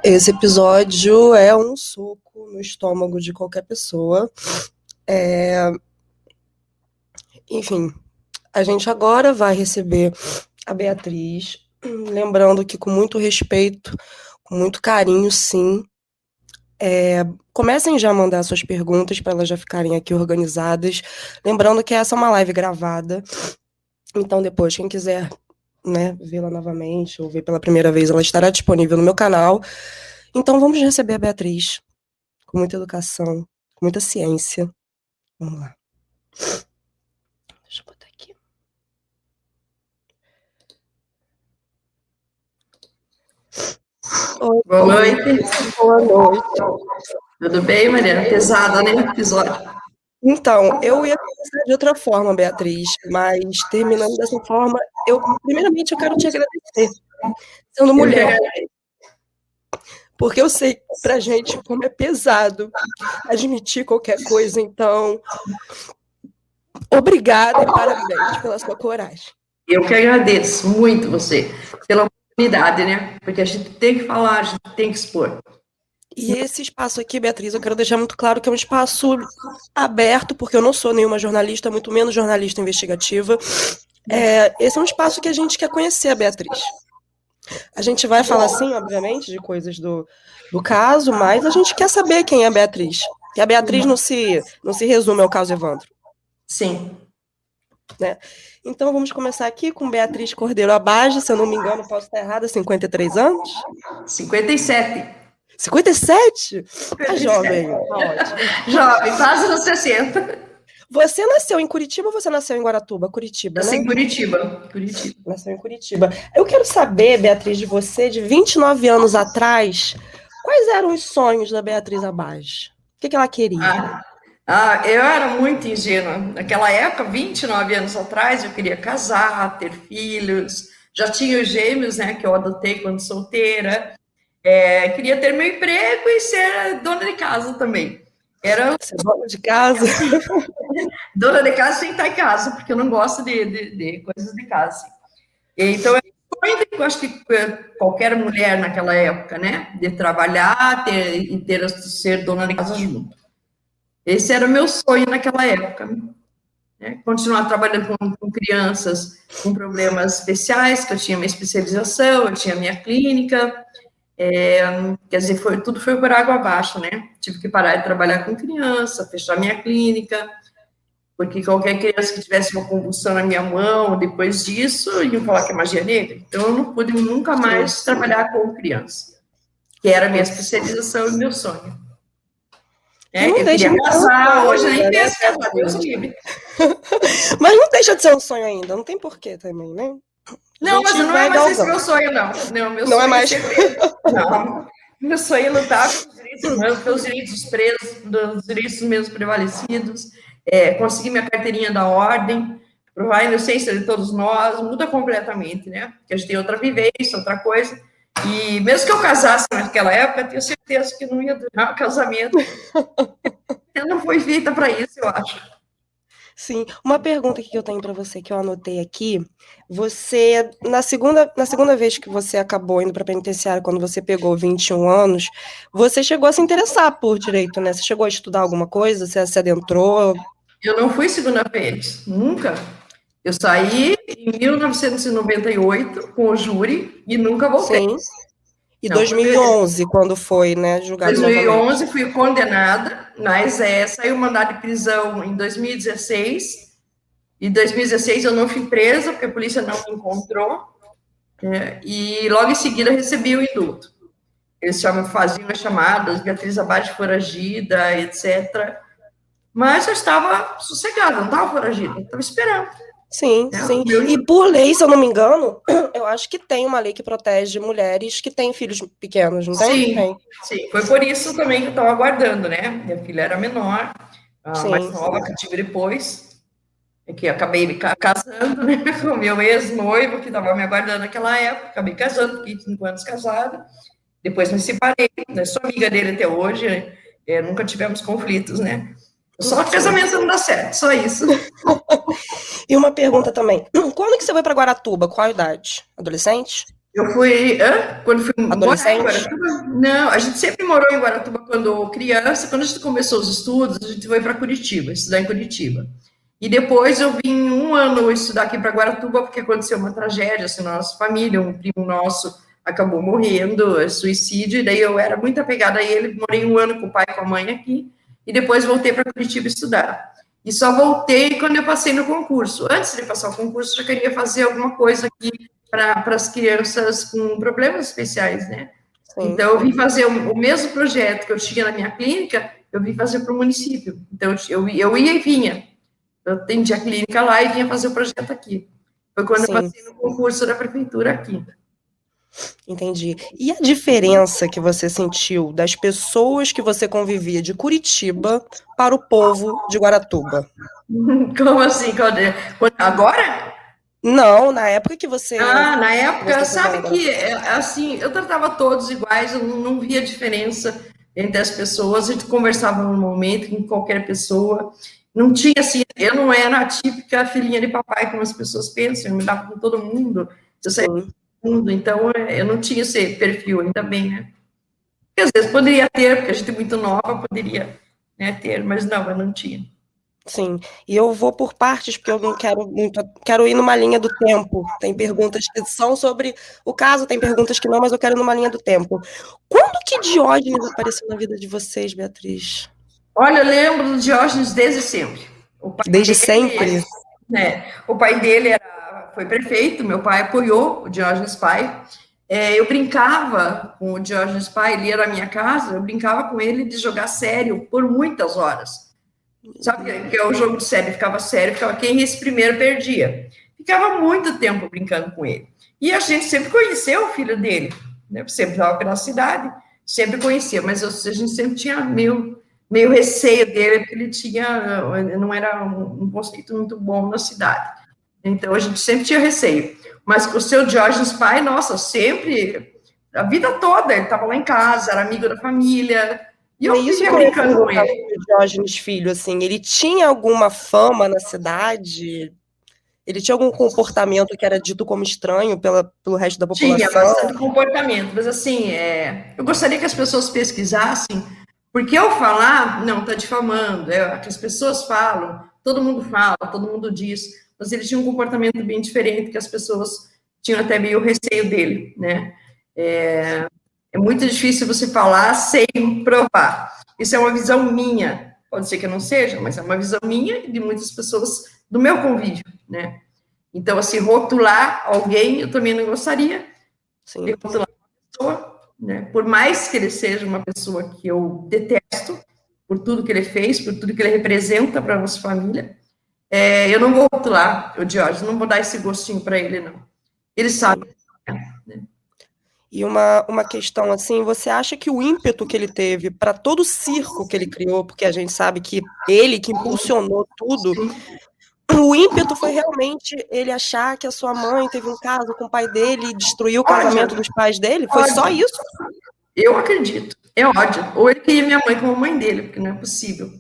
Esse episódio é um soco no estômago de qualquer pessoa. Enfim, a gente agora vai receber a Beatriz, lembrando que com muito respeito, com muito carinho, sim. Comecem já a mandar suas perguntas para elas já ficarem aqui organizadas. Lembrando que essa é uma live gravada, então depois, quem quiser, né, vê-la novamente ou ver pela primeira vez, ela estará disponível no meu canal. Então vamos receber a Beatriz com muita educação, com muita ciência. Vamos lá. Deixa eu botar aqui. Oi, boa noite. Boa noite. Tudo bem, Mariana? Pesada, né? Episódio. Então, eu ia começar de outra forma, Beatriz, mas terminando dessa forma, primeiramente eu quero te agradecer, sendo mulher, porque eu sei pra gente como é pesado admitir qualquer coisa, então, obrigada e parabéns pela sua coragem. Eu que agradeço muito você pela oportunidade, né? Porque a gente tem que falar, a gente tem que expor. E esse espaço aqui, Beatriz, eu quero deixar muito claro que é um espaço aberto, porque eu não sou nenhuma jornalista, muito menos jornalista investigativa. Esse é um espaço que a gente quer conhecer a Beatriz. A gente vai falar, sim, obviamente, de coisas do caso, mas a gente quer saber quem é a Beatriz. Que a Beatriz não se resume ao caso Evandro. Sim. Né? Então, vamos começar aqui com Beatriz Cordeiro Abage, se eu não me engano, posso estar errada, 53 anos? 57. 57? Tá jovem, tá ótimo. Jovem, quase nos 60. Você nasceu em Curitiba ou você nasceu em Guaratuba? Curitiba, né? Nasci em Curitiba. Nasceu em Curitiba. Eu quero saber, Beatriz, de você, de 29 anos atrás, quais eram os sonhos da Beatriz Abage? O que ela queria? Eu era muito ingênua. Naquela época, 29 anos atrás, eu queria casar, ter filhos. Já tinha os gêmeos, né, que eu adotei quando solteira. Queria ter meu emprego e ser dona de casa também. Ser dona de casa? Dona de casa sem estar em casa, porque eu não gosto de coisas de casa. Então, eu acho que qualquer mulher naquela época, né, de trabalhar ser dona de casa junto. Esse era o meu sonho naquela época. Né? Continuar trabalhando com crianças com problemas especiais, que eu tinha minha especialização, eu tinha minha clínica. Quer dizer, tudo foi por água abaixo, né? Tive que parar de trabalhar com criança, fechar minha clínica, porque qualquer criança que tivesse uma convulsão na minha mão, depois disso, iam falar que é magia negra. Então, eu não pude nunca mais trabalhar com criança, que era a minha especialização e meu sonho. Eu queria casar, hoje nem penso em casar, Deus livre. Mas não deixa de ser um sonho ainda, não tem porquê também, né? Não, mas não é mais esse meu sonho, não. Meu sonho é mais. Não. Meu sonho é lutar pelos direitos humanos, pelos direitos dos presos, dos direitos dos menos prevalecidos, conseguir minha carteirinha da ordem, provar a inocência de todos nós, muda completamente, né? Porque a gente tem outra vivência, outra coisa. E mesmo que eu casasse naquela época, tenho certeza que não ia durar o casamento. Eu não fui feita para isso, eu acho. Sim, uma pergunta que eu tenho para você, que eu anotei aqui, você, na segunda vez que você acabou indo para a penitenciária, quando você pegou 21 anos, você chegou a se interessar por direito, né? Você chegou a estudar alguma coisa? Você se adentrou? Eu não fui segunda vez, nunca. Eu saí em 1998 com o júri e nunca voltei. Sim. E 2011, quando foi, né, julgado novamente. 2011 fui condenada, mas saiu o mandado de prisão em 2016. Em 2016 eu não fui presa, porque a polícia não me encontrou. E logo em seguida recebi o indulto. Eles faziam as chamadas, Beatriz Abage foragida, etc. Mas eu estava sossegada, não estava foragida, estava esperando. Sim. E por lei, se eu não me engano, eu acho que tem uma lei que protege mulheres que têm filhos pequenos, não tem? Sim. Foi por isso também que eu estava aguardando, né? Minha filha era menor, a mais nova que eu tive depois, que acabei me casando, né? Com o meu ex-noivo, que estava me aguardando naquela época, acabei casando, fiquei 5 anos casada, depois me separei, né? Sou amiga dele até hoje, nunca tivemos conflitos, né? Só que casamento não dá certo, só isso. E uma pergunta também. Quando que você foi para Guaratuba? Qual a idade? Adolescente? Eu fui, quando fui morar em Adolescente? Guaratuba? Não, a gente sempre morou em Guaratuba quando criança. Quando a gente começou os estudos, a gente foi para Curitiba, estudar em Curitiba. E depois eu vim um ano estudar aqui para Guaratuba, porque aconteceu uma tragédia assim, na nossa família. Um primo nosso acabou morrendo, suicídio, e daí eu era muito apegada a ele. Morei um ano com o pai e com a mãe aqui, e depois voltei para Curitiba estudar. E só voltei quando eu passei no concurso. Antes de passar o concurso, eu já queria fazer alguma coisa aqui para as crianças com problemas especiais, né? Sim. Então, eu vim fazer o mesmo projeto que eu tinha na minha clínica, eu vim fazer para o município. Então, eu ia e vinha. Eu atendia a clínica lá e vinha fazer o projeto aqui. Foi quando Sim. eu passei no concurso da prefeitura aqui. Entendi. E a diferença que você sentiu das pessoas que você convivia de Curitiba para o povo de Guaratuba? Como assim, Claudia? Agora? Não, na época que você Na época, foi para sabe que, Guaratuba. assim, eu tratava todos iguais, eu não via diferença entre as pessoas, a gente conversava normalmente com qualquer pessoa, não tinha, assim, eu não era a típica filhinha de papai, como as pessoas pensam, eu me dava com todo mundo, eu saía com Sim, todo mundo, então eu não tinha esse perfil, ainda bem, né? Porque às vezes poderia ter, porque a gente é muito nova, poderia, né, ter, mas não, eu não tinha. sim. E eu vou por partes, porque eu não quero muito. Quero ir numa linha do tempo. Tem perguntas que são sobre o caso, tem perguntas que não, mas eu quero ir numa linha do tempo. Quando que Diógenes apareceu na vida de vocês, Beatriz? Olha, eu lembro do Diógenes desde sempre. O pai Desde dele, sempre? né, o pai dele foi prefeito, meu pai apoiou o Diógenes pai. Eu brincava com o Diógenes pai, ele ia na minha casa, eu brincava com ele de jogar sério por muitas horas. Sabe que é o jogo de sério, ficava quem esse primeiro perdia. Ficava muito tempo brincando com ele. E a gente sempre conheceu o filho dele, né? Sempre estava pela cidade, sempre conhecia, mas a gente sempre tinha meio receio dele, porque ele não era um conceito muito bom na cidade. Então a gente sempre tinha receio. Mas com o seu Diógenes pai, nossa, sempre, a vida toda, ele estava lá em casa, era amigo da família, e É eu isso vivia que eu ia brincando com perguntar ele. sobre o Diógenes Filho, assim, ele tinha alguma fama na cidade? Ele tinha algum comportamento que era dito como estranho pelo resto da Tinha população? bastante comportamento, mas assim, eu gostaria que as pessoas pesquisassem, porque eu falar, não, está difamando, é que as pessoas falam, todo mundo fala, todo mundo diz, mas ele tinha um comportamento bem diferente, que as pessoas tinham até meio receio dele, né? É muito difícil você falar sem provar. Isso é uma visão minha, pode ser que eu não seja, mas é uma visão minha e de muitas pessoas do meu convívio, né? Então, assim, rotular alguém, eu também não gostaria de Sim. rotular uma pessoa, né? Por mais que ele seja uma pessoa que eu detesto, por tudo que ele fez, por tudo que ele representa para a nossa família, eu não vou rotular o Diógenes, não vou dar esse gostinho para ele, não. Ele sabe. Sim. E uma questão assim, você acha que o ímpeto que ele teve para todo o circo que ele criou, porque a gente sabe que ele que impulsionou tudo, o ímpeto foi realmente ele achar que a sua mãe teve um caso com o pai dele e destruiu o casamento dos pais dele? Foi só isso? Eu acredito. É ódio. Ou ele queria minha mãe como mãe dele, porque não é possível.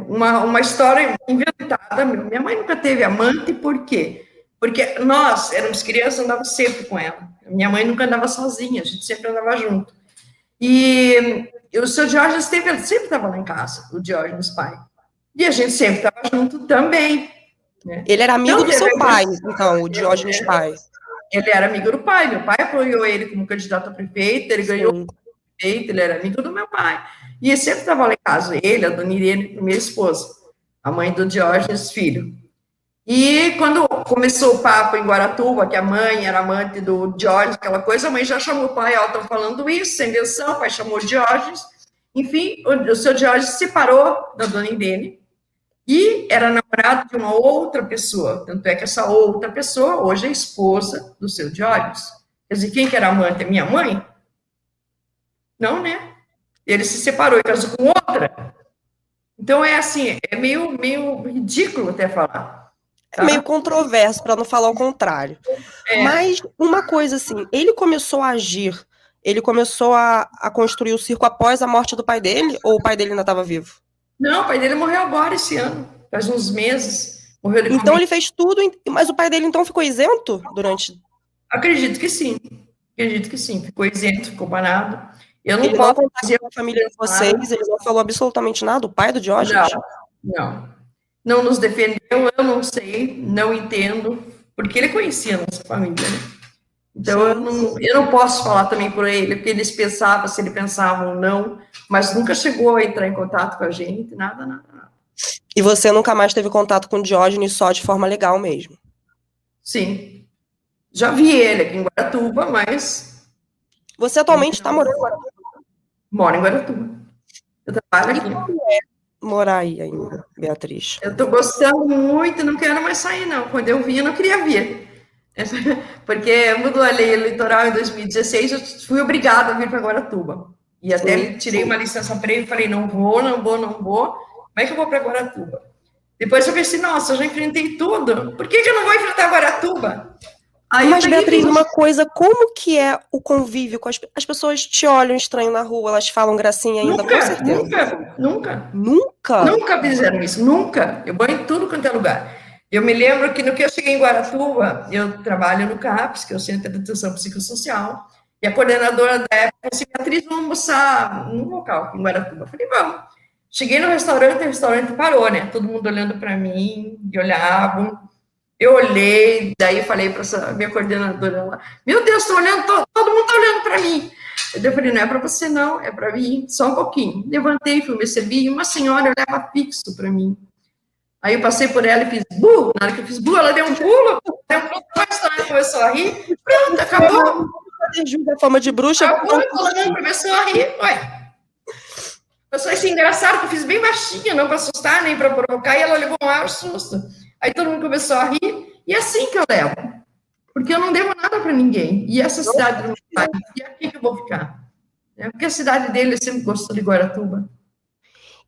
Uma história inventada. Minha mãe nunca teve amante, por quê? Porque nós éramos crianças, andávamos sempre com ela. Minha mãe nunca andava sozinha, a gente sempre andava junto. E o seu Diógenes sempre estava lá em casa, o Diógenes pai. E a gente sempre estava junto também. Né? Ele era amigo do seu pai, então, o Diógenes pai. Ele era amigo do pai, meu pai apoiou ele como candidato a prefeito, ele ganhou o prefeito, ele era amigo do meu pai. E ele sempre estava lá em casa, ele, a dona Irene, minha esposa, a mãe do Diógenes filho. E quando começou o papo em Guaratuba, que a mãe era amante do Diógenes, aquela coisa, a mãe já chamou o pai, ó, estão falando isso, sem invenção, o pai chamou o Diógenes. Enfim, o seu Diógenes se separou da dona Irene e era namorado de uma outra pessoa. Tanto é que essa outra pessoa hoje é esposa do seu Diógenes. Quer dizer, quem que era amante? É minha mãe? Não, né? Ele se separou e casou com outra. Então é assim, é meio ridículo até falar. É meio controverso, para não falar o contrário. Mas uma coisa assim, ele começou a agir, ele começou a construir o circo após a morte do pai dele, ou o pai dele ainda estava vivo? Não, o pai dele morreu agora esse ano, faz uns meses. Morreu de Então ele fez tudo, mas o pai dele então ficou isento durante... Acredito que sim. Acredito que sim, ficou isento, ficou parado. Eu não Ele posso não dizer contactou a família de vocês, ele não falou absolutamente nada, o pai do Diógenes? não. Não nos defendeu, eu não sei, não entendo, porque ele conhecia a nossa família, né? Então, eu não posso falar também por ele, porque eles pensavam, se ele pensava ou não, mas nunca chegou a entrar em contato com a gente, nada. E você nunca mais teve contato com o Diógenes só de forma legal mesmo? Sim. Já vi ele aqui em Guaratuba, mas... Você atualmente está morando em Guaratuba? Moro em Guaratuba. Eu trabalho aqui. E como é morar aí ainda, Beatriz? Eu estou gostando muito, não quero mais sair, não. Quando eu vim, eu não queria vir. Porque mudou a lei eleitoral em 2016, eu fui obrigada a vir para Guaratuba. E até tirei uma licença prêmio e falei, não vou. Como é que eu vou para Guaratuba? Depois eu pensei, nossa, eu já enfrentei tudo. Por que eu não vou enfrentar Guaratuba? Aí mas, Beatriz, uma coisa, como que é o convívio com as pessoas te olham estranho na rua, elas falam gracinha ainda, com certeza. Nunca. Nunca? Nunca fizeram isso, nunca. Eu vou em tudo quanto é lugar. Eu me lembro que no que eu cheguei em Guaratuba, eu trabalho no CAPS, que é o Centro de Atenção Psicossocial, e a coordenadora da época disse, Beatriz, vamos almoçar num local aqui em Guaratuba. Eu falei, vamos. Cheguei no restaurante, o restaurante parou, né? Todo mundo olhando para mim, e olhavam. Eu olhei, daí falei para essa minha coordenadora lá, meu Deus, tô olhando, todo mundo está olhando para mim. Eu falei, não é para você não, é para mim, só um pouquinho. Levantei, fui me servir, e uma senhora olhava fixo para mim. Aí eu passei por ela e fiz bu. Na hora que eu fiz bu, ela deu um pulo, começou a rir, pronto, acabou. A fama de bruxa. Acabou, todo mundo começou a rir, ué. Eu só achei engraçado, que eu fiz bem baixinho, não para assustar, nem para provocar, e ela levou um maior susto. Aí todo mundo começou a rir, e é assim que eu levo. Porque eu não devo nada para ninguém. E essa cidade do meu pai, e aqui que eu vou ficar? Porque a cidade dele sempre gostou de Guaratuba.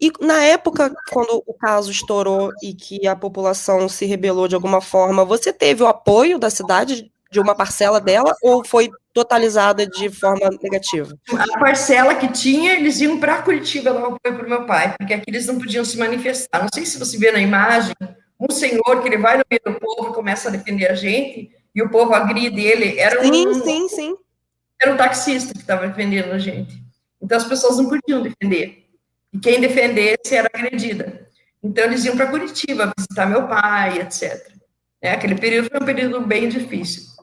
E na época, quando o caso estourou e que a população se rebelou de alguma forma, você teve o apoio da cidade, de uma parcela dela, ou foi totalizada de forma negativa? A parcela que tinha, eles iam para Curitiba dar apoio para o meu pai, porque aqui eles não podiam se manifestar. Não sei se você vê na imagem, um senhor que ele vai no meio do povo e começa a defender a gente, e o povo agride ele. Sim. Era um taxista que estava defendendo a gente. Então as pessoas não podiam defender. E quem defendesse era agredida. Então eles iam para Curitiba visitar meu pai, etc. Aquele período foi um período bem difícil.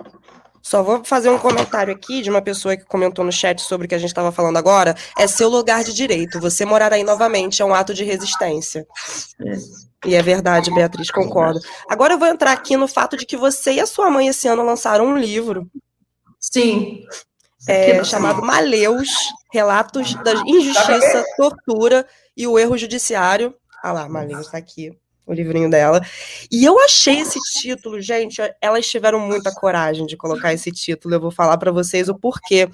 Só vou fazer um comentário aqui de uma pessoa que comentou no chat sobre o que a gente estava falando agora. É seu lugar de direito. Você morar aí novamente é um ato de resistência. E é verdade, Beatriz, concordo. Agora eu vou entrar aqui no fato de que você e a sua mãe esse ano lançaram um livro. Sim. Chamado Maleus, Relatos da Injustiça, Tortura e o Erro Judiciário. Ah lá, Maleus tá aqui, o livrinho dela. E eu achei esse título, gente, elas tiveram muita coragem de colocar esse título, eu vou falar para vocês o porquê.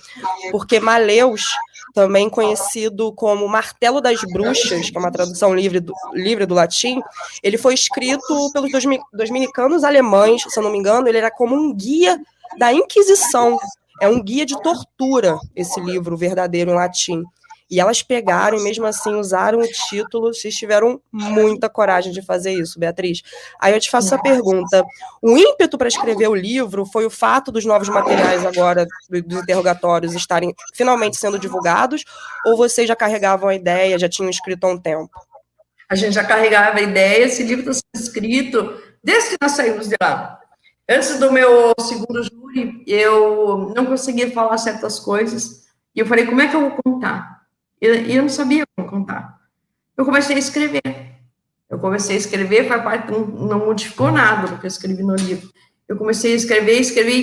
Porque Maleus, também conhecido como Martelo das Bruxas, que é uma tradução livre do latim, ele foi escrito pelos dominicanos alemães, se eu não me engano, ele era como um guia da Inquisição. É um guia de tortura, esse livro verdadeiro em latim. E elas pegaram e mesmo assim usaram o título, vocês tiveram muita coragem de fazer isso, Beatriz. Aí eu te faço essa pergunta. O ímpeto para escrever o livro foi o fato dos novos materiais agora, dos interrogatórios, estarem finalmente sendo divulgados, ou vocês já carregavam a ideia, já tinham escrito há um tempo? A gente já carregava a ideia, esse livro está sendo escrito desde que nós saímos de lá. Antes do meu segundo júri, eu não conseguia falar certas coisas, e eu falei, como é que eu vou contar? E eu não sabia como contar. Eu comecei a escrever. Foi a parte que não modificou nada do que eu escrevi no livro. Eu comecei a escrever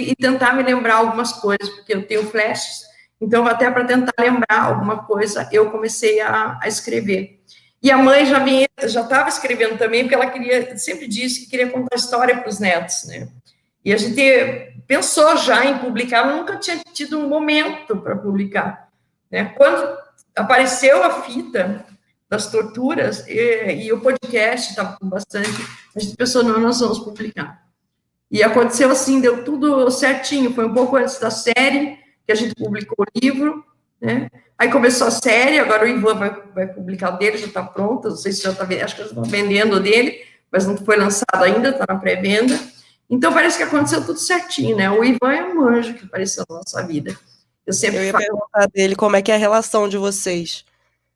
e tentar me lembrar algumas coisas, porque eu tenho flashes, então até para tentar lembrar alguma coisa, eu comecei a escrever. E a mãe já estava escrevendo também, porque ela sempre disse que queria contar história para os netos, né? E a gente pensou já em publicar, mas nunca tinha tido um momento para publicar, né? Quando apareceu a fita das torturas e o podcast estava com bastante, a gente pensou, não, nós vamos publicar. E aconteceu assim, deu tudo certinho, foi um pouco antes da série que a gente publicou o livro, né? Aí começou a série, agora o Ivan vai publicar o dele, já está pronto, não sei se já está, acho que já está vendendo o dele, mas não foi lançado ainda, está na pré-venda. Então, parece que aconteceu tudo certinho, né? O Ivan é um anjo que apareceu na nossa vida. Eu sempre ia falo. perguntar dele como é que é a relação de vocês.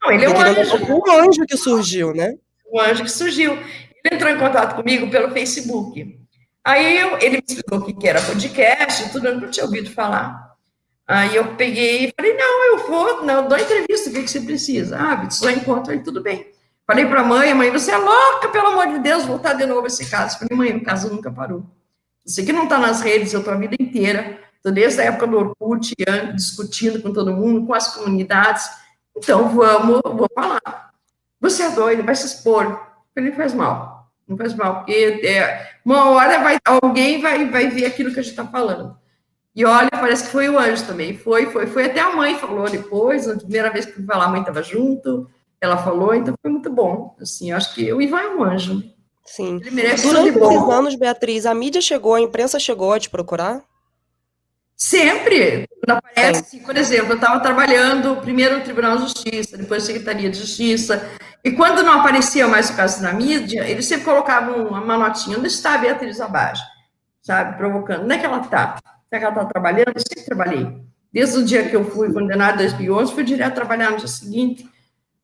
Não, ele é Porque um querendo ou anjo. não, um anjo que surgiu, né? Um anjo que surgiu. Ele entrou em contato comigo pelo Facebook. Aí ele me explicou o que era podcast e tudo, eu não tinha ouvido falar. Aí eu peguei e falei, não, eu dou entrevista, o que você precisa? Só encontro aí, tudo bem. Falei para a mãe, você é louca, pelo amor de Deus, voltar de novo esse caso. Falei, mãe, o caso nunca parou. Você que não está nas redes, eu estou a vida inteira, estou desde a época do Orkut, discutindo com todo mundo, com as comunidades, então vou falar. Você é doido, vai se expor. Ele faz mal, não faz mal, porque uma hora alguém vai ver aquilo que a gente está falando. E olha, parece que foi o anjo também, foi até a mãe falou depois, a primeira vez que eu fui falar, a mãe estava junto, ela falou, então foi muito bom, assim, acho que o Ivan é um anjo. Sim. Ele merece tudo Durante de bom. esses anos, Beatriz, a mídia chegou, a imprensa chegou a te procurar? Sempre, quando aparece, por exemplo, eu estava trabalhando primeiro no Tribunal de Justiça, depois Secretaria de Justiça, e quando não aparecia mais o caso na mídia, eles sempre colocavam uma notinha, onde está a Beatriz Abad, sabe, provocando, onde é que ela está? Será que ela está trabalhando? Eu sempre trabalhei. Desde o dia que eu fui condenada em 2011, fui direto trabalhar no dia seguinte,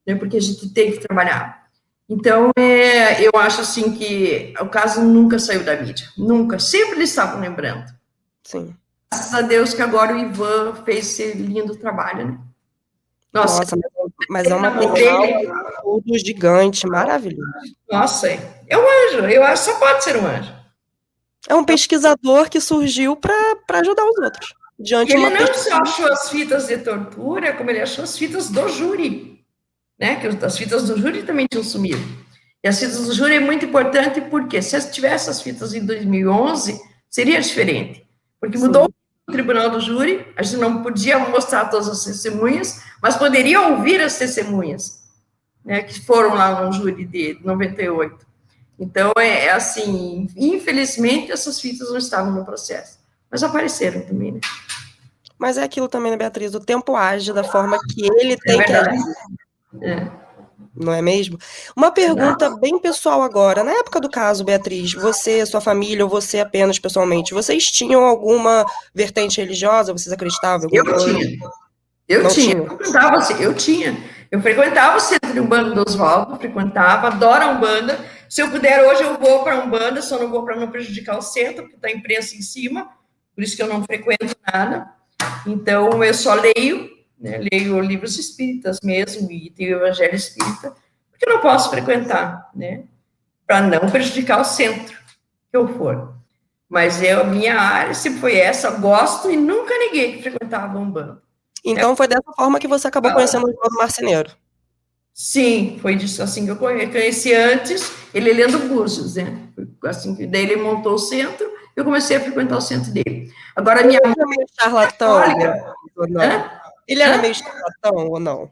né, porque a gente tem que trabalhar. Então, eu acho assim que o caso nunca saiu da mídia, nunca, sempre eles estavam lembrando. Sim. Graças a Deus que agora o Ivan fez esse lindo trabalho, né? Nossa, mas é um material tudo gigante, maravilhoso. Nossa, é um anjo, eu acho que só pode ser um anjo. É um pesquisador que surgiu para ajudar os outros. E ele não só achou as fitas de tortura, como ele achou as fitas do júri, né? Que as fitas do júri também tinham sumido. E as fitas do júri é muito importante porque se tivesse as fitas em 2011, seria diferente. Porque mudou o tribunal do júri, a gente não podia mostrar todas as testemunhas, mas poderia ouvir as testemunhas, né? Que foram lá no júri de 98. Então, assim, infelizmente, essas fitas não estavam no processo, mas apareceram também, né? Mas é aquilo também, né, Beatriz? O tempo age da forma que ele tem que agir. Não é mesmo? Uma pergunta bem pessoal agora. Na época do caso, Beatriz, você, sua família, ou você apenas pessoalmente, vocês tinham alguma vertente religiosa? Vocês acreditavam? Eu tinha. Eu frequentava o Centro de Umbanda do Oswaldo, adoro a Umbanda. Se eu puder, hoje eu vou para a Umbanda, só não vou para não prejudicar o centro, porque está a imprensa em cima, por isso que eu não frequento nada. Então, eu só leio, né, leio livros espíritas mesmo, e tenho o Evangelho Espírita, porque eu não posso frequentar, né, para não prejudicar o centro, que eu for. Mas a minha área sempre foi essa, gosto, e nunca neguei que frequentava a Umbanda. Então, foi dessa forma que você acabou conhecendo o Oswaldo Marceneiro? Sim, foi disso assim que eu conheci antes, ele lendo Búzios, né? Assim, daí ele montou o centro, eu comecei a frequentar o centro dele. Agora, minha mãe... Ele era meio charlatão, ou não? Ele era meio charlatão ou não?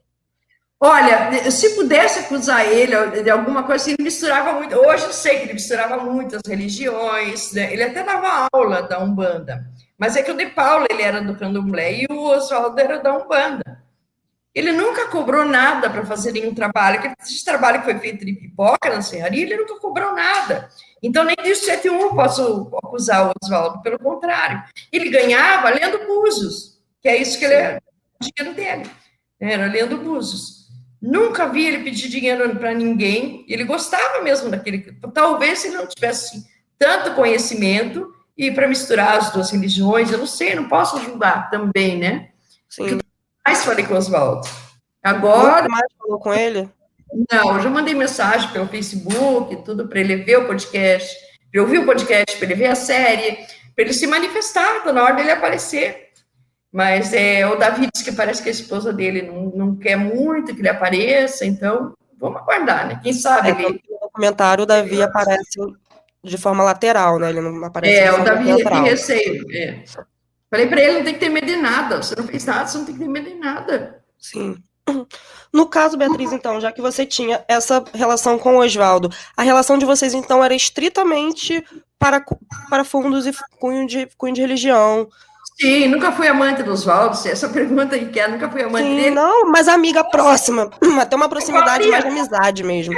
Olha, se pudesse acusar ele de alguma coisa, ele misturava muito. Hoje eu sei que ele misturava muitas religiões, né? Ele até dava aula da Umbanda. Mas é que o de Paula, ele era do Candomblé e o Oswaldo era da Umbanda. Ele nunca cobrou nada para fazer nenhum trabalho. Esse trabalho que foi feito de pipoca na senhoria, ele nunca cobrou nada. Então, nem disso 71 posso acusar o Oswaldo, pelo contrário. Ele ganhava lendo Búzios, que é isso que ele era, o dinheiro dele. Era lendo Búzios. Nunca vi ele pedir dinheiro para ninguém. Ele gostava mesmo daquele... Talvez se ele não tivesse tanto conhecimento e para misturar as duas religiões, eu não sei, não posso julgar também, né? Sim. Porque eu mais falei com o Oswaldo. Agora... Nunca mais falou com ele? Não, eu já mandei mensagem pelo Facebook, tudo, para ele ver o podcast, para eu ouvir o podcast, para ele ver a série, para ele se manifestar, tá na hora dele aparecer. Mas o Davi disse que parece que a esposa dele não quer muito que ele apareça, então vamos aguardar, né? Quem sabe... No documentário, o Davi aparece de forma lateral, né? Ele não aparece de forma o Davi central. tem receio. Falei para ele, não tem que ter medo de nada. Você não fez nada, você não tem que ter medo de nada. Sim. No caso, Beatriz, então, já que você tinha essa relação com o Oswaldo, a relação de vocês, então, era estritamente para fundos e cunho de religião. Sim, nunca fui amante do Oswaldo. Essa pergunta aí que é, nunca fui amante Sim, dele. não, mas amiga próxima, até uma proximidade mais de amizade mesmo.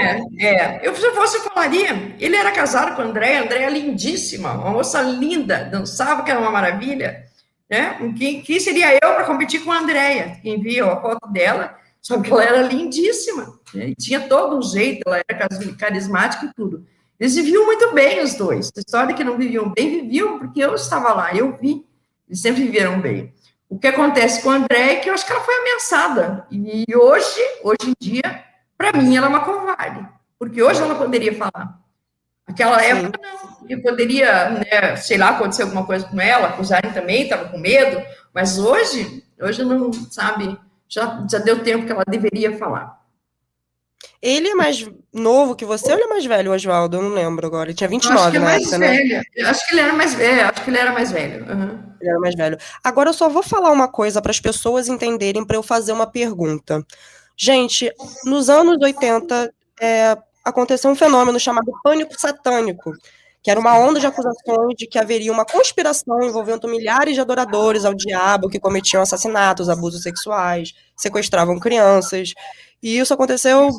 Eu, se eu fosse, eu falaria. Ele era casado com a Andréia lindíssima, uma moça linda, dançava, que era uma maravilha. Né? Quem seria eu para competir com a Andréia? Quem viu a foto dela, só que ela era lindíssima, né? E tinha todo um jeito, ela era carismática e tudo. Eles viviam muito bem, os dois. A história que não viviam bem, viviam porque eu estava lá, eu vi. Eles sempre viveram bem. O que acontece com a Andréia é que eu acho que ela foi ameaçada. E hoje em dia, para mim, ela é uma covarde. Porque hoje ela poderia falar. Naquela época, não. Eu poderia, né, sei lá, acontecer alguma coisa com ela, acusarem também, estava com medo. Mas hoje não, sabe, já deu tempo que ela deveria falar. Ele é mais novo que você ou ele é mais velho, Oswaldo? Eu não lembro agora. Ele tinha Eu acho que 29 é na mais época, né? velha. Eu acho que ele era mais velho. Acho que ele era mais velho. Uhum. Ele era mais velho. Agora eu só vou falar uma coisa para as pessoas entenderem, para eu fazer uma pergunta. Gente, nos anos 80, aconteceu um fenômeno chamado pânico satânico, que era uma onda de acusações de que haveria uma conspiração envolvendo milhares de adoradores ao diabo que cometiam assassinatos, abusos sexuais, sequestravam crianças. E isso aconteceu,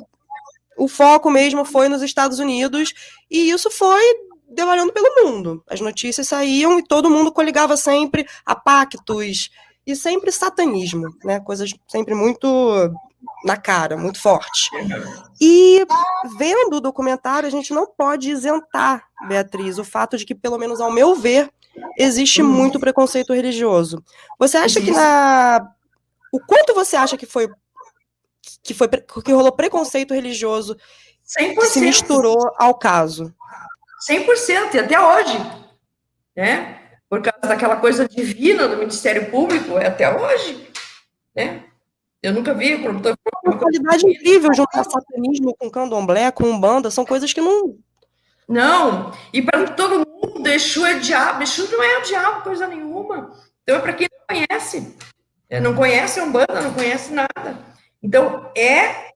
o foco mesmo foi nos Estados Unidos, e isso foi devalhando pelo mundo. As notícias saíam e todo mundo coligava sempre a pactos e sempre satanismo, né? Coisas sempre muito na cara, muito forte. E vendo o documentário, a gente não pode isentar, Beatriz, o fato de que, pelo menos ao meu ver, existe muito preconceito religioso. Você acha que o quanto você acha que rolou preconceito religioso 100%. que se misturou ao caso? 100%, e até hoje, né? Por causa daquela coisa divina do Ministério Público, é até hoje, né? Eu nunca vi o promotor. Uma qualidade incrível juntar satanismo com candomblé, com umbanda, são coisas que não... Não, e para todo mundo, Exu é diabo. Exu não é o diabo, coisa nenhuma. Então, é para quem não conhece. Não conhece a Umbanda, não conhece nada. Então,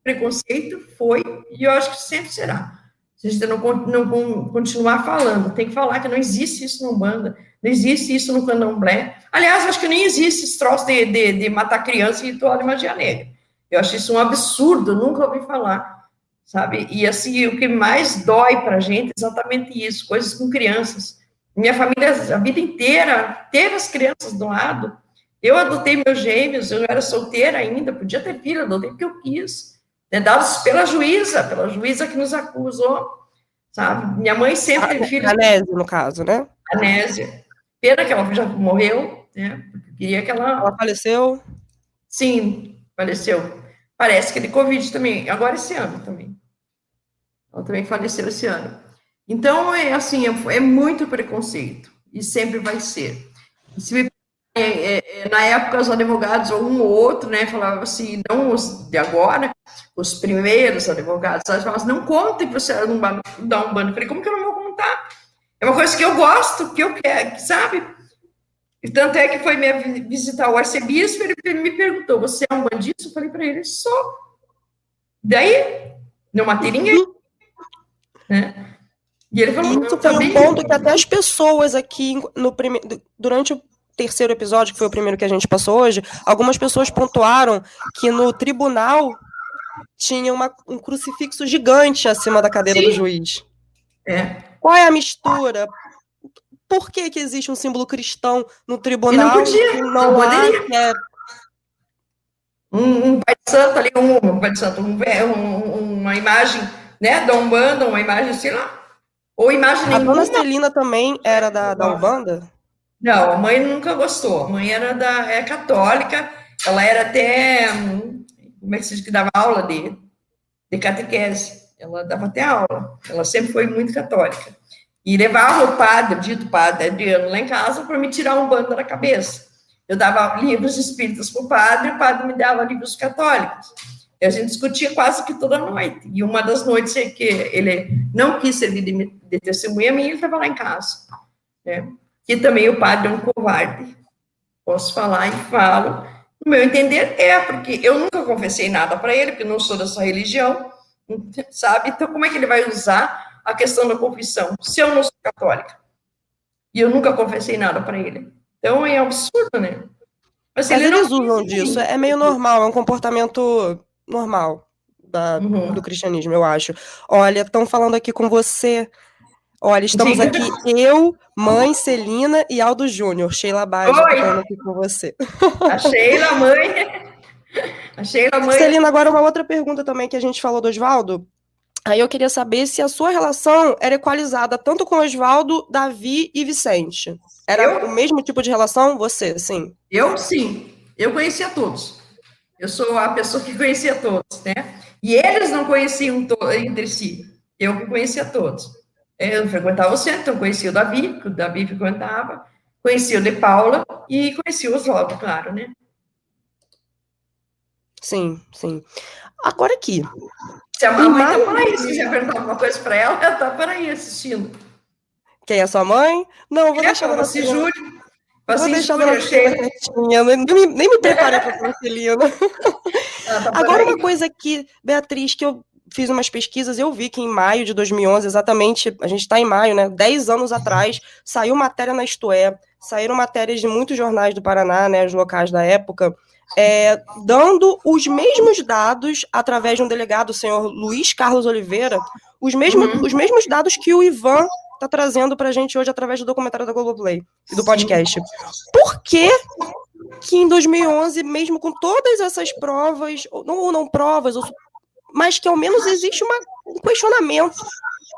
preconceito, foi, e eu acho que sempre será. Se a gente não continuar falando, tem que falar que não existe isso na Umbanda, não existe isso no Candomblé. Aliás, acho que nem existe esse troço de matar criança em ritual de magia negra. Eu acho isso um absurdo, nunca ouvi falar, sabe? E, assim, o que mais dói para a gente é exatamente isso, coisas com crianças. Minha família, a vida inteira, teve as crianças do lado. Eu adotei meus gêmeos, eu era solteira ainda, podia ter filho, adotei porque eu quis. Né, dados pela juíza que nos acusou, sabe? Minha mãe sempre teve filhos. Anésia, no caso, né? Anésia. Pena que ela já morreu, né? Porque eu queria que ela... Ela faleceu? Sim, faleceu. Parece que de Covid também, agora esse ano também. Ela também faleceu esse ano. Então, assim, é muito preconceito, e sempre vai ser. Na época, os advogados, ou um ou outro, né, falavam assim, não os de agora, os primeiros advogados, eles falavam assim, não contem para você dar um bando. Eu falei, como que eu não vou contar? É uma coisa que eu gosto, que eu quero, sabe? E tanto é que foi me visitar o arcebispo, ele me perguntou, você é um bandido? Eu falei para ele, sou. Daí, não matei ninguém. Né? E ele falou, isso foi um ponto que até as pessoas aqui, durante o terceiro episódio, que foi o primeiro que a gente passou hoje, algumas pessoas pontuaram que no tribunal tinha um crucifixo gigante acima da cadeira do juiz. Qual é a mistura? Por que existe um símbolo cristão no tribunal? E não podia, e não poderia. Um pai de santo ali, um pai de santo, uma imagem, né, da Umbanda, uma imagem assim lá, ou imagem nenhuma. A dona Celina também era da Umbanda? Não, a mãe nunca gostou, a mãe era católica, ela era até, como é que se diz, que dava aula de catequese, ela dava até aula, ela sempre foi muito católica, e levava o padre, o dito padre Adriano, lá em casa, para me tirar Umbanda da cabeça. Eu dava livros espíritas para o padre me dava livros católicos. E a gente discutia quase que toda noite. E uma das noites que ele não quis servir de testemunha minha, ele estava lá em casa. Né? E também o padre é um covarde. Posso falar e falo. No meu entender, porque eu nunca confessei nada para ele, porque não sou dessa religião, sabe? Então, como é que ele vai usar a questão da confissão, se eu não sou católica? E eu nunca confessei nada para ele. Então, é absurdo, né? Mas eles usam disso, é meio normal, é um comportamento normal do cristianismo, eu acho. Olha, estão falando aqui com você. Olha, estamos aqui, eu, mãe, Celina e Aldo Júnior. Sheila Bage, tá falando aqui com você. A Sheila, mãe. A Sheila, mãe. Celina, agora uma outra pergunta também que a gente falou do Oswaldo. Aí eu queria saber se a sua relação era equalizada tanto com Oswaldo, Davi e Vicente. Era o mesmo tipo de relação? Você, sim? Eu, sim. Eu conhecia todos. Eu sou a pessoa que conhecia todos, né? E eles não conheciam entre si. Eu que conhecia todos. Eu frequentava o centro, então conhecia o Davi frequentava, conhecia o de Paula e conhecia o Oswaldo, claro, né? Sim, sim. Agora aqui. Se a mamãe tá por aí, se quiser perguntar alguma coisa para ela, ela tá por aí assistindo. Quem é sua mãe? Não, vou deixar ela se Júlio. Vou deixar ela quietinha, nem me preparei para a Celina. Tá agora uma coisa aqui, Beatriz, que eu fiz umas pesquisas, eu vi que em maio de 2011, exatamente, a gente está em maio, né, 10 anos atrás, saiu matéria na Isto É, saíram matérias de muitos jornais do Paraná, né, os locais da época, dando os mesmos dados, através de um delegado, o senhor Luiz Carlos Oliveira, os mesmos dados que o Ivan está trazendo para a gente hoje através do documentário da Globoplay e do podcast. Por que em 2011, mesmo com todas essas provas, ou não provas, mas que ao menos existe um questionamento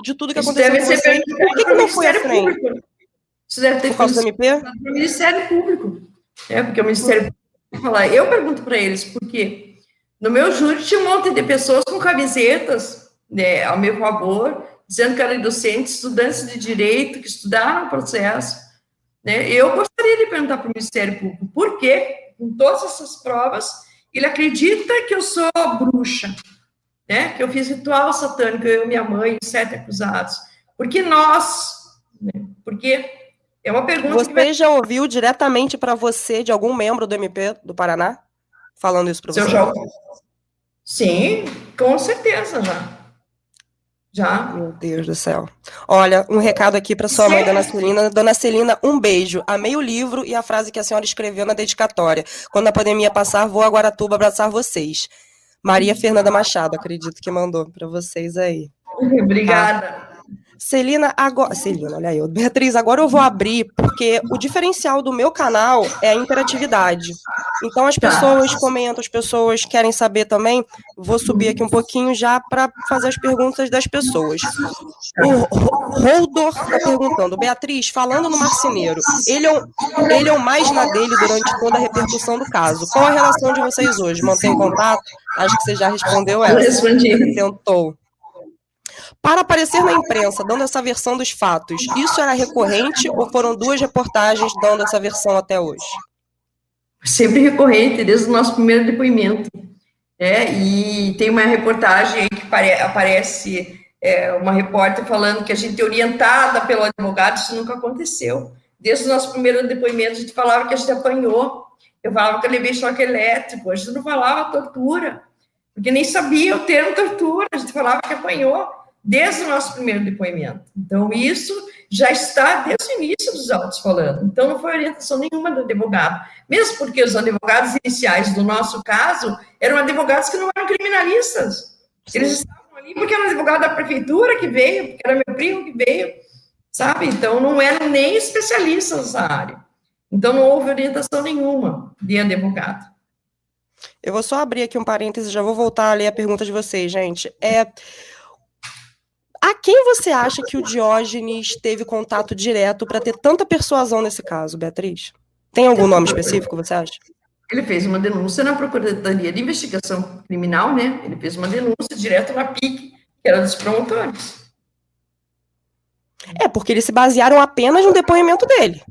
de tudo que aconteceu com você, por que não foi à frente? Isso deve ter por causa do MP? Do Ministério Público. Porque o Ministério Público fala, eu pergunto para eles, porque no meu júri tinha um monte de pessoas com camisetas, né, ao meu favor, dizendo que eram inocentes, estudantes de direito, que estudaram o processo. Né? Eu gostaria de perguntar para o Ministério Público por que, com todas essas provas, ele acredita que eu sou bruxa, né? Que eu fiz ritual satânico, eu e minha mãe, 7 acusados. Porque nós, né? Porque é uma pergunta Você já ouviu diretamente para você de algum membro do MP do Paraná falando isso para você? Sim, com certeza já. Meu Deus do céu. Olha, um recado aqui para sua mãe, Dona Celina. Dona Celina, um beijo. Amei o livro e a frase que a senhora escreveu na dedicatória. Quando a pandemia passar, vou a Guaratuba abraçar vocês. Maria Fernanda Machado, acredito que mandou para vocês aí. Obrigada. Celina, olha aí, Beatriz, agora eu vou abrir, porque o diferencial do meu canal é a interatividade. Então as pessoas comentam, as pessoas querem saber também. Vou subir aqui um pouquinho já para fazer as perguntas das pessoas. O Roldor está perguntando, Beatriz, falando no marceneiro, ele é o mais na dele durante toda a repercussão do caso. Qual a relação de vocês hoje? Mantém contato? Acho que você já respondeu essa. Eu respondi. Você tentou. Para aparecer na imprensa, dando essa versão dos fatos, isso era recorrente ou foram 2 reportagens dando essa versão até hoje? Sempre recorrente, desde o nosso primeiro depoimento. E tem uma reportagem que aparece uma repórter falando que a gente é orientada pelo advogado, isso nunca aconteceu. Desde o nosso primeiro depoimento, a gente falava que a gente apanhou, eu falava que eu levei choque elétrico, a gente não falava tortura, porque nem sabia o termo tortura, a gente falava que apanhou, desde o nosso primeiro depoimento. Então, isso já está desde o início dos autos falando. Então, não foi orientação nenhuma do advogado. Mesmo porque os advogados iniciais do nosso caso eram advogados que não eram criminalistas. Eles estavam ali porque era um advogado da prefeitura que veio, porque era meu primo que veio, sabe? Então, não eram nem especialistas nessa área. Então, não houve orientação nenhuma de advogado. Eu vou só abrir aqui um parêntese, já vou voltar a ler a pergunta de vocês, gente. A quem você acha que o Diógenes teve contato direto para ter tanta persuasão nesse caso, Beatriz? Tem algum nome específico, você acha? Ele fez uma denúncia na Procuradoria de Investigação Criminal, né? Ele fez uma denúncia direto na PIC, que era dos promotores. Porque eles se basearam apenas no depoimento dele.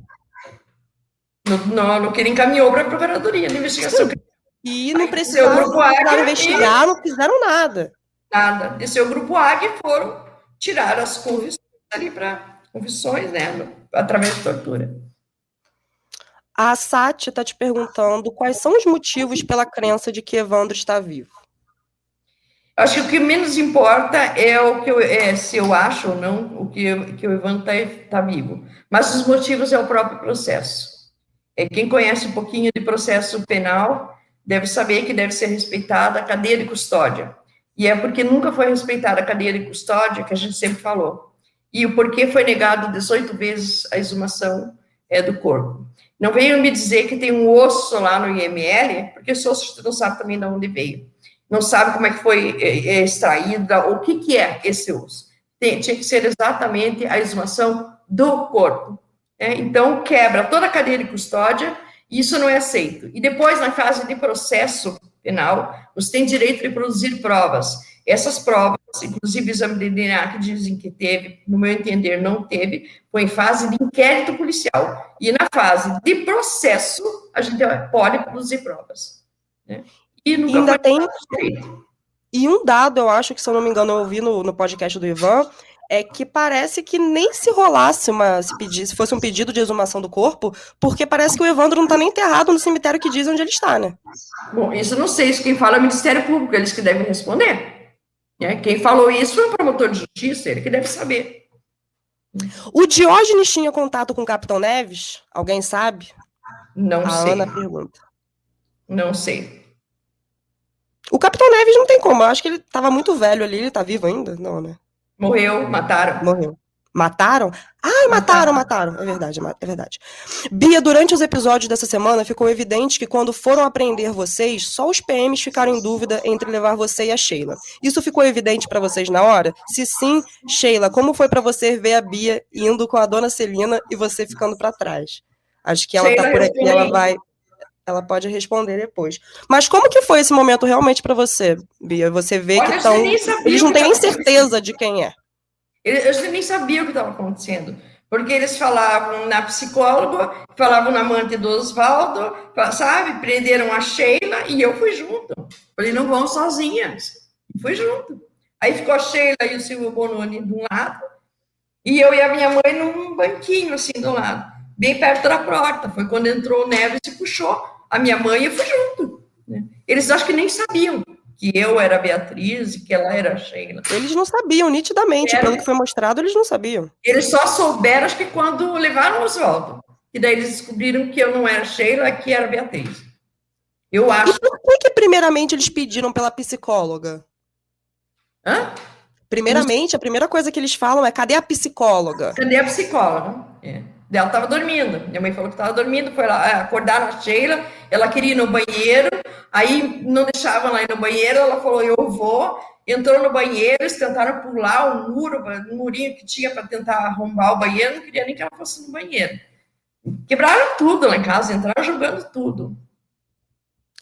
No que ele encaminhou para a Procuradoria de Investigação Criminal. E não precisaram investigar, não fizeram nada. Nada. Desceu o Grupo Águia e foram tirar as confissões ali para confissões, né? Através de tortura. A Sati está te perguntando quais são os motivos pela crença de que Evandro está vivo. Acho que o que menos importa é o que se eu acho ou não que o Evandro está vivo. Mas os motivos é o próprio processo. Quem conhece um pouquinho de processo penal deve saber que deve ser respeitada a cadeia de custódia. E é porque nunca foi respeitada a cadeia de custódia que a gente sempre falou. E o porquê foi negado 18 vezes a exumação do corpo. Não venham me dizer que tem um osso lá no IML, porque esse osso você não sabe também de onde veio. Não sabe como é que foi extraída, ou o que é esse osso. Tinha que ser exatamente a exumação do corpo. Então, quebra toda a cadeia de custódia, e isso não é aceito. E depois, na fase de processo penal, você tem direito de produzir provas. Essas provas, inclusive o exame de DNA que dizem que teve, no meu entender, não teve, foi em fase de inquérito policial. E na fase de processo, a gente pode produzir provas. Né? E nunca ainda foi tem feito. E um dado, eu acho que, se eu não me engano, eu ouvi no podcast do Ivan, é que parece que nem se rolasse se fosse um pedido de exumação do corpo, porque parece que o Evandro não está nem enterrado no cemitério que diz onde ele está, né? Bom, isso eu não sei, isso quem fala é o Ministério Público, eles que devem responder. Quem falou isso foi o promotor de justiça, ele que deve saber. O Diógenes tinha contato com o Capitão Neves? Alguém sabe? Não sei. A Ana pergunta. Não sei. O Capitão Neves não tem como, eu acho que ele estava muito velho ali, ele tá vivo ainda? Não, né? Morreu, mataram. Morreu. Mataram? Ah, mataram. É verdade. Bia, durante os episódios dessa semana, ficou evidente que quando foram apreender vocês, só os PMs ficaram em dúvida entre levar você e a Sheila. Isso ficou evidente pra vocês na hora? Se sim, Sheila, como foi pra você ver a Bia indo com a dona Celina e você ficando pra trás? Acho que ela Sheila tá por aqui, ela pode responder depois. Mas como que foi esse momento realmente pra você, Bia? Você vê que eles não têm nem certeza de quem é. Eu nem sabia o que estava acontecendo, porque eles falavam na psicóloga, falavam na amante do Oswaldo, sabe? Prenderam a Sheila e eu fui junto. Falei, não vão sozinhas. E fui junto. Aí ficou a Sheila e o Silvio Bononi de um lado, e eu e a minha mãe num banquinho, assim, do lado, bem perto da porta. Foi quando entrou o Neves e puxou a minha mãe e eu fui junto. Né? Eles acho que nem sabiam que eu era a Beatriz e que ela era a Sheila. Eles não sabiam, nitidamente, pelo que foi mostrado, eles não sabiam. Eles só souberam, acho que quando levaram o Oswaldo. E daí eles descobriram que eu não era Sheila, que era a Beatriz. Eu acho. E por que primeiramente eles pediram pela psicóloga? Hã? Primeiramente, a primeira coisa que eles falam é, cadê a psicóloga? Cadê a psicóloga? Ela estava dormindo. Minha mãe falou que estava dormindo, foi lá acordar a Sheila, ela queria ir no banheiro, aí não deixavam ela ir no banheiro, ela falou, eu vou, entrou no banheiro, eles tentaram pular um murinho que tinha para tentar arrombar o banheiro, não queria nem que ela fosse no banheiro. Quebraram tudo lá em casa, entraram jogando tudo.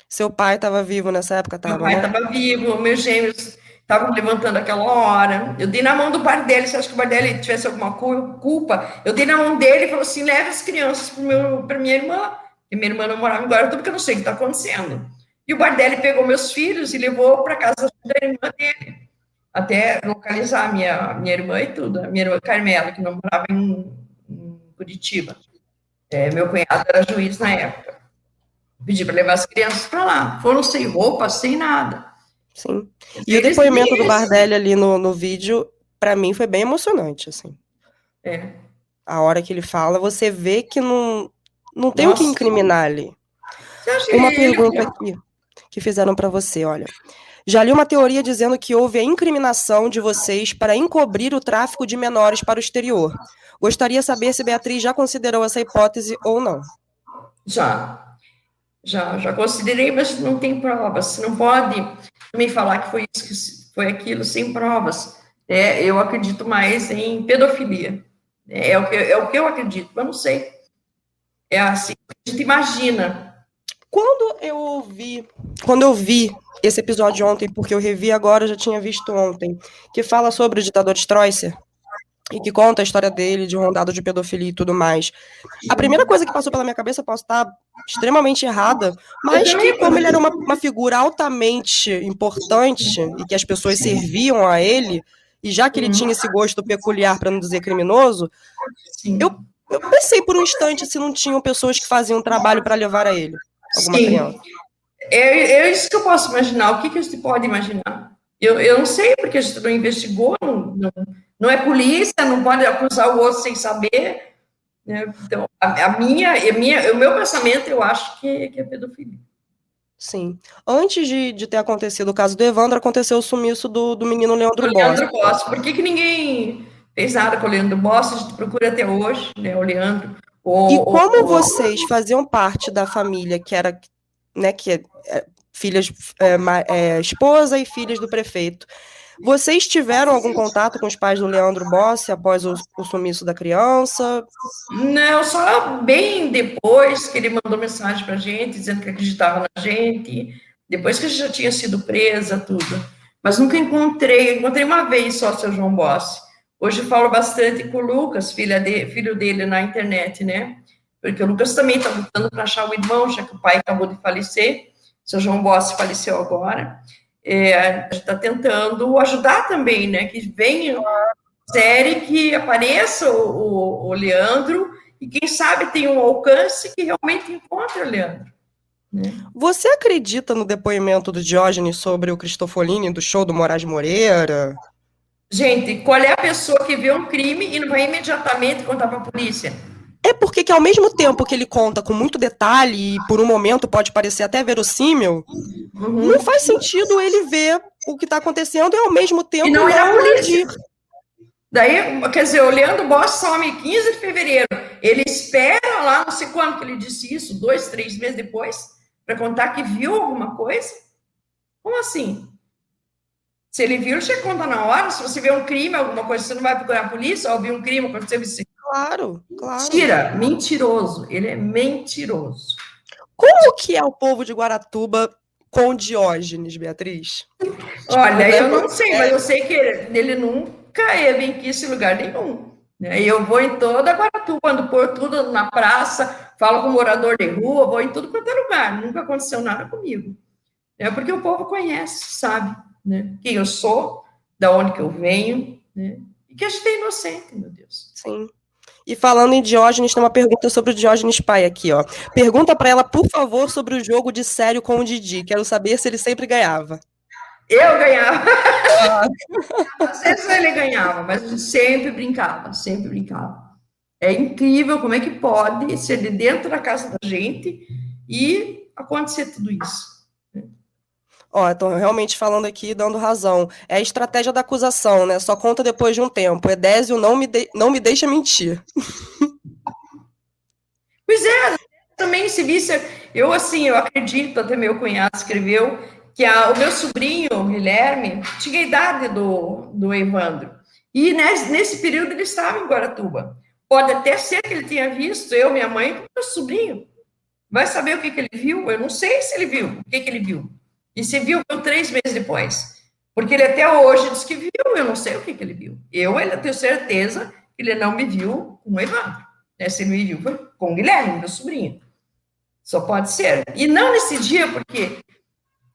Seu pai estava vivo nessa época? Meu pai estava vivo, meus gêmeos estavam levantando aquela hora. Eu dei na mão do Bardelli, se acha que o Bardelli tivesse alguma culpa, eu dei na mão dele e falou assim, leva as crianças para minha irmã, e minha irmã não morava em Guaratuba, porque eu não sei o que está acontecendo. E o Bardelli pegou meus filhos e levou para casa da irmã dele, até localizar a minha irmã e tudo, a minha irmã Carmela, que não morava em Curitiba. Meu cunhado era juiz na época. Pedi para levar as crianças para lá. Foram sem roupa, sem nada. Sim. E o depoimento do Bardelli ali no vídeo, para mim, foi bem emocionante, assim. A hora que ele fala, você vê que não tem o que incriminar ali. Uma pergunta aqui que fizeram para você, olha. Já li uma teoria dizendo que houve a incriminação de vocês para encobrir o tráfico de menores para o exterior. Gostaria de saber se Beatriz já considerou essa hipótese ou não. Já considerei, mas não tem provas. Você não pode também falar que foi isso, que foi aquilo, sem provas. Eu acredito mais em pedofilia. É o que eu acredito, mas não sei. É assim, a gente imagina. Quando eu vi esse episódio ontem, porque eu revi agora, eu já tinha visto ontem, que fala sobre o ditador Stroessner, e que conta a história dele, de rondado de pedofilia e tudo mais. A primeira coisa que passou pela minha cabeça, posso estar extremamente errada, mas que como ele era uma figura altamente importante, e que as pessoas serviam a ele, e já que ele tinha esse gosto peculiar, para não dizer criminoso, eu pensei por um instante se não tinham pessoas que faziam trabalho para levar a ele, alguma criança. É isso que eu posso imaginar. O que a gente pode imaginar? Eu não sei, porque a gente não investigou, não é polícia, não pode acusar o outro sem saber. né? Então, o meu pensamento, eu acho que é pedofilia. Sim. Antes de ter acontecido o caso do Evandro, aconteceu o sumiço do menino Leandro O Bossi. Leandro Bossi. Por que ninguém fez nada com o Leandro Bossi? A gente procura até hoje, né, o Leandro. E como vocês faziam parte da família que era, né, que filhas, esposa e filhas do prefeito, vocês tiveram algum contato com os pais do Leandro Bossi após o sumiço da criança? Não, só bem depois que ele mandou mensagem para a gente, dizendo que acreditava na gente, depois que a gente já tinha sido presa, tudo. Mas nunca encontrei uma vez só o seu João Bossi. Hoje eu falo bastante com o Lucas, filho dele na internet, né? Porque o Lucas também está lutando para achar o irmão, já que o pai acabou de falecer, o seu João Bossi faleceu agora. A gente está tentando ajudar também, né? Que venha série, que apareça o Leandro, e quem sabe tem um alcance que realmente encontre o Leandro. Né? Você acredita no depoimento do Diógenes sobre o Cristofolini do show do Moraes Moreira? Gente, qual é a pessoa que vê um crime e não vai imediatamente contar para a polícia? É porque que ao mesmo tempo que ele conta com muito detalhe e por um momento pode parecer até verossímil, não faz sentido ele ver o que está acontecendo e ao mesmo tempo não agir. Daí, quer dizer, o Leandro Bossi some 15 de fevereiro. Ele espera lá, não sei quando que ele disse isso, 2, 3 meses depois, para contar que viu alguma coisa? Como assim? Se ele viu, ele já conta na hora. Se você vê um crime, alguma coisa, você não vai procurar a polícia, ou viu um crime, aconteceu isso. Claro. Mentira, mentiroso. Ele é mentiroso. Como que é o povo de Guaratuba com Diógenes, Beatriz? Olha, eu não sei, mas eu sei que ele nunca vem aqui esse lugar nenhum. Eu vou em toda Guaratuba, ando por tudo na praça, falo com morador de rua, vou em tudo quanto é lugar. Nunca aconteceu nada comigo. É porque o povo conhece, sabe, né? Quem eu sou, da onde que eu venho, né? E que a gente é inocente, meu Deus. Sim. E falando em Diógenes, tem uma pergunta sobre o Diógenes pai aqui, ó. Pergunta para ela, por favor, sobre o jogo de sério com o Didi. Quero saber se ele sempre ganhava. Eu ganhava. Às vezes ele ganhava, mas a gente sempre brincava, sempre brincava. É incrível como é que pode ser de dentro da casa da gente e acontecer tudo isso. Ó, tô realmente falando aqui, dando razão. É a estratégia da acusação, né? Só conta depois de um tempo. Edésio não me deixa mentir. Pois é, também se visse... Eu acredito, até meu cunhado escreveu, que o meu sobrinho, o Guilherme, tinha a idade do Evandro. E nesse período ele estava em Guaratuba. Pode até ser que ele tenha visto eu, minha mãe, com meu sobrinho. Vai saber o que ele viu? Eu não sei se ele viu, o que ele viu. E se viu 3 meses depois. Porque ele até hoje diz que viu, eu não sei o que ele viu. Eu tenho certeza que ele não me viu com o Evandro. Se ele me viu foi com o Guilherme, meu sobrinho. Só pode ser. E não nesse dia, porque,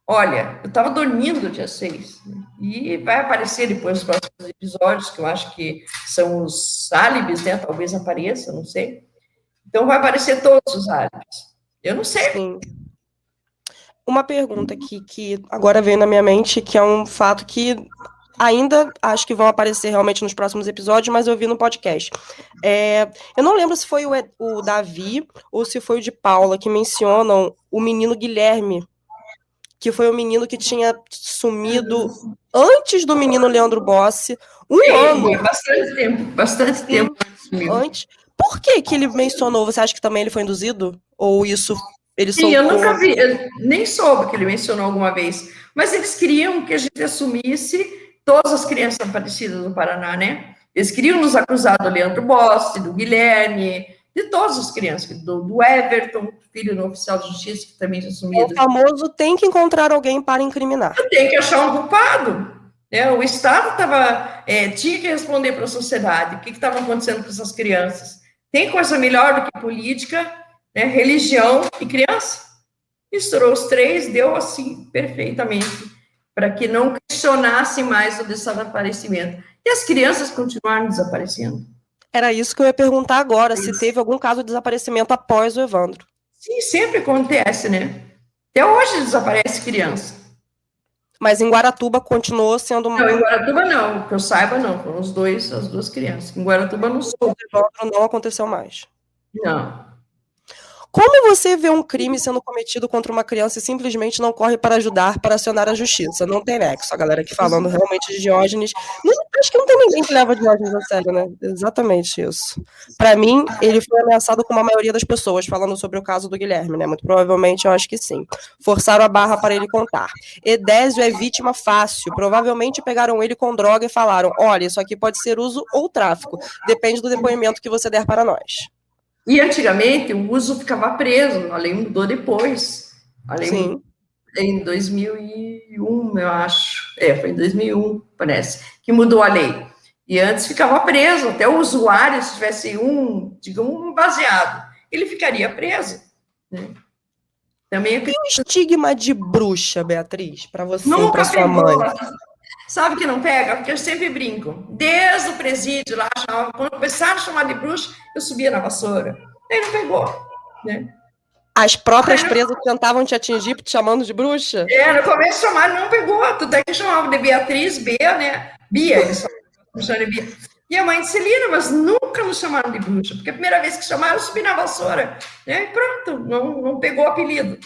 olha, eu estava dormindo dia 6. E vai aparecer depois os próximos episódios, que eu acho que são os álibis, né? Talvez apareça, não sei. Então vai aparecer todos os álibis. Eu não sei. Sim. Uma pergunta aqui que agora veio na minha mente, que é um fato que ainda acho que vão aparecer realmente nos próximos episódios, mas eu vi no podcast. Eu não lembro se foi o Davi ou se foi o de Paula que mencionam o menino Guilherme, que foi o menino que tinha sumido antes do menino Leandro Bossi, ano. Bastante tempo antes. Por que ele mencionou? Você acha que também ele foi induzido? Ou isso ele soltou? Sim, eu nunca vi, eu nem soube que ele mencionou alguma vez, mas eles queriam que a gente assumisse todas as crianças desaparecidas do Paraná, né? Eles queriam nos acusar do Leandro Bossi, do Guilherme, de todas as crianças, do Everton, filho do oficial de justiça, que também tinha sumido. O famoso tem que encontrar alguém para incriminar. Tem que achar um culpado. O Estado tinha que responder para a sociedade o que estava acontecendo com essas crianças. Tem coisa melhor do que política, né, religião e criança? Misturou os três, deu assim, perfeitamente, para que não questionasse mais o desaparecimento. E as crianças continuaram desaparecendo. Era isso que eu ia perguntar agora, se teve algum caso de desaparecimento após o Evandro. Sim, sempre acontece, né? Até hoje desaparece criança. Mas em Guaratuba continuou sendo... Não, em Guaratuba não, que eu saiba não, foram as duas crianças. Em Guaratuba não soube. O Evandro não aconteceu mais. Não. Como você vê um crime sendo cometido contra uma criança e simplesmente não corre para ajudar, para acionar a justiça? Não tem nexo. A galera aqui falando realmente de Diógenes. Acho que não tem ninguém que leva Diógenes a sério, né? Exatamente isso. Para mim, ele foi ameaçado como a maioria das pessoas, falando sobre o caso do Guilherme, né? Muito provavelmente, eu acho que sim. Forçaram a barra para ele contar. Edésio é vítima fácil. Provavelmente pegaram ele com droga e falaram: olha, isso aqui pode ser uso ou tráfico. Depende do depoimento que você der para nós. E antigamente o uso ficava preso, a lei mudou depois. A lei Sim. mudou em 2001, eu acho. Foi em 2001, parece, que mudou a lei. E antes ficava preso, até o usuário, se tivesse digamos, um baseado, ele ficaria preso. Né? Também E o estigma de bruxa, Beatriz, para você e para nunca sua pegou. mãe? Sabe que não pega? Porque eu sempre brinco. Desde o presídio lá, quando começaram a chamar de bruxa, eu subia na vassoura. Aí não pegou, né? As próprias presas tentavam te atingir te chamando de bruxa? No começo chamaram, não pegou. Tudo é que chamavam de Beatriz, Bia, né? Bia, eles chamavam de Bia. E a mãe disse, Celina, mas nunca nos chamaram de bruxa, porque a primeira vez que chamaram, eu subi na vassoura. Né? E pronto, não pegou o apelido.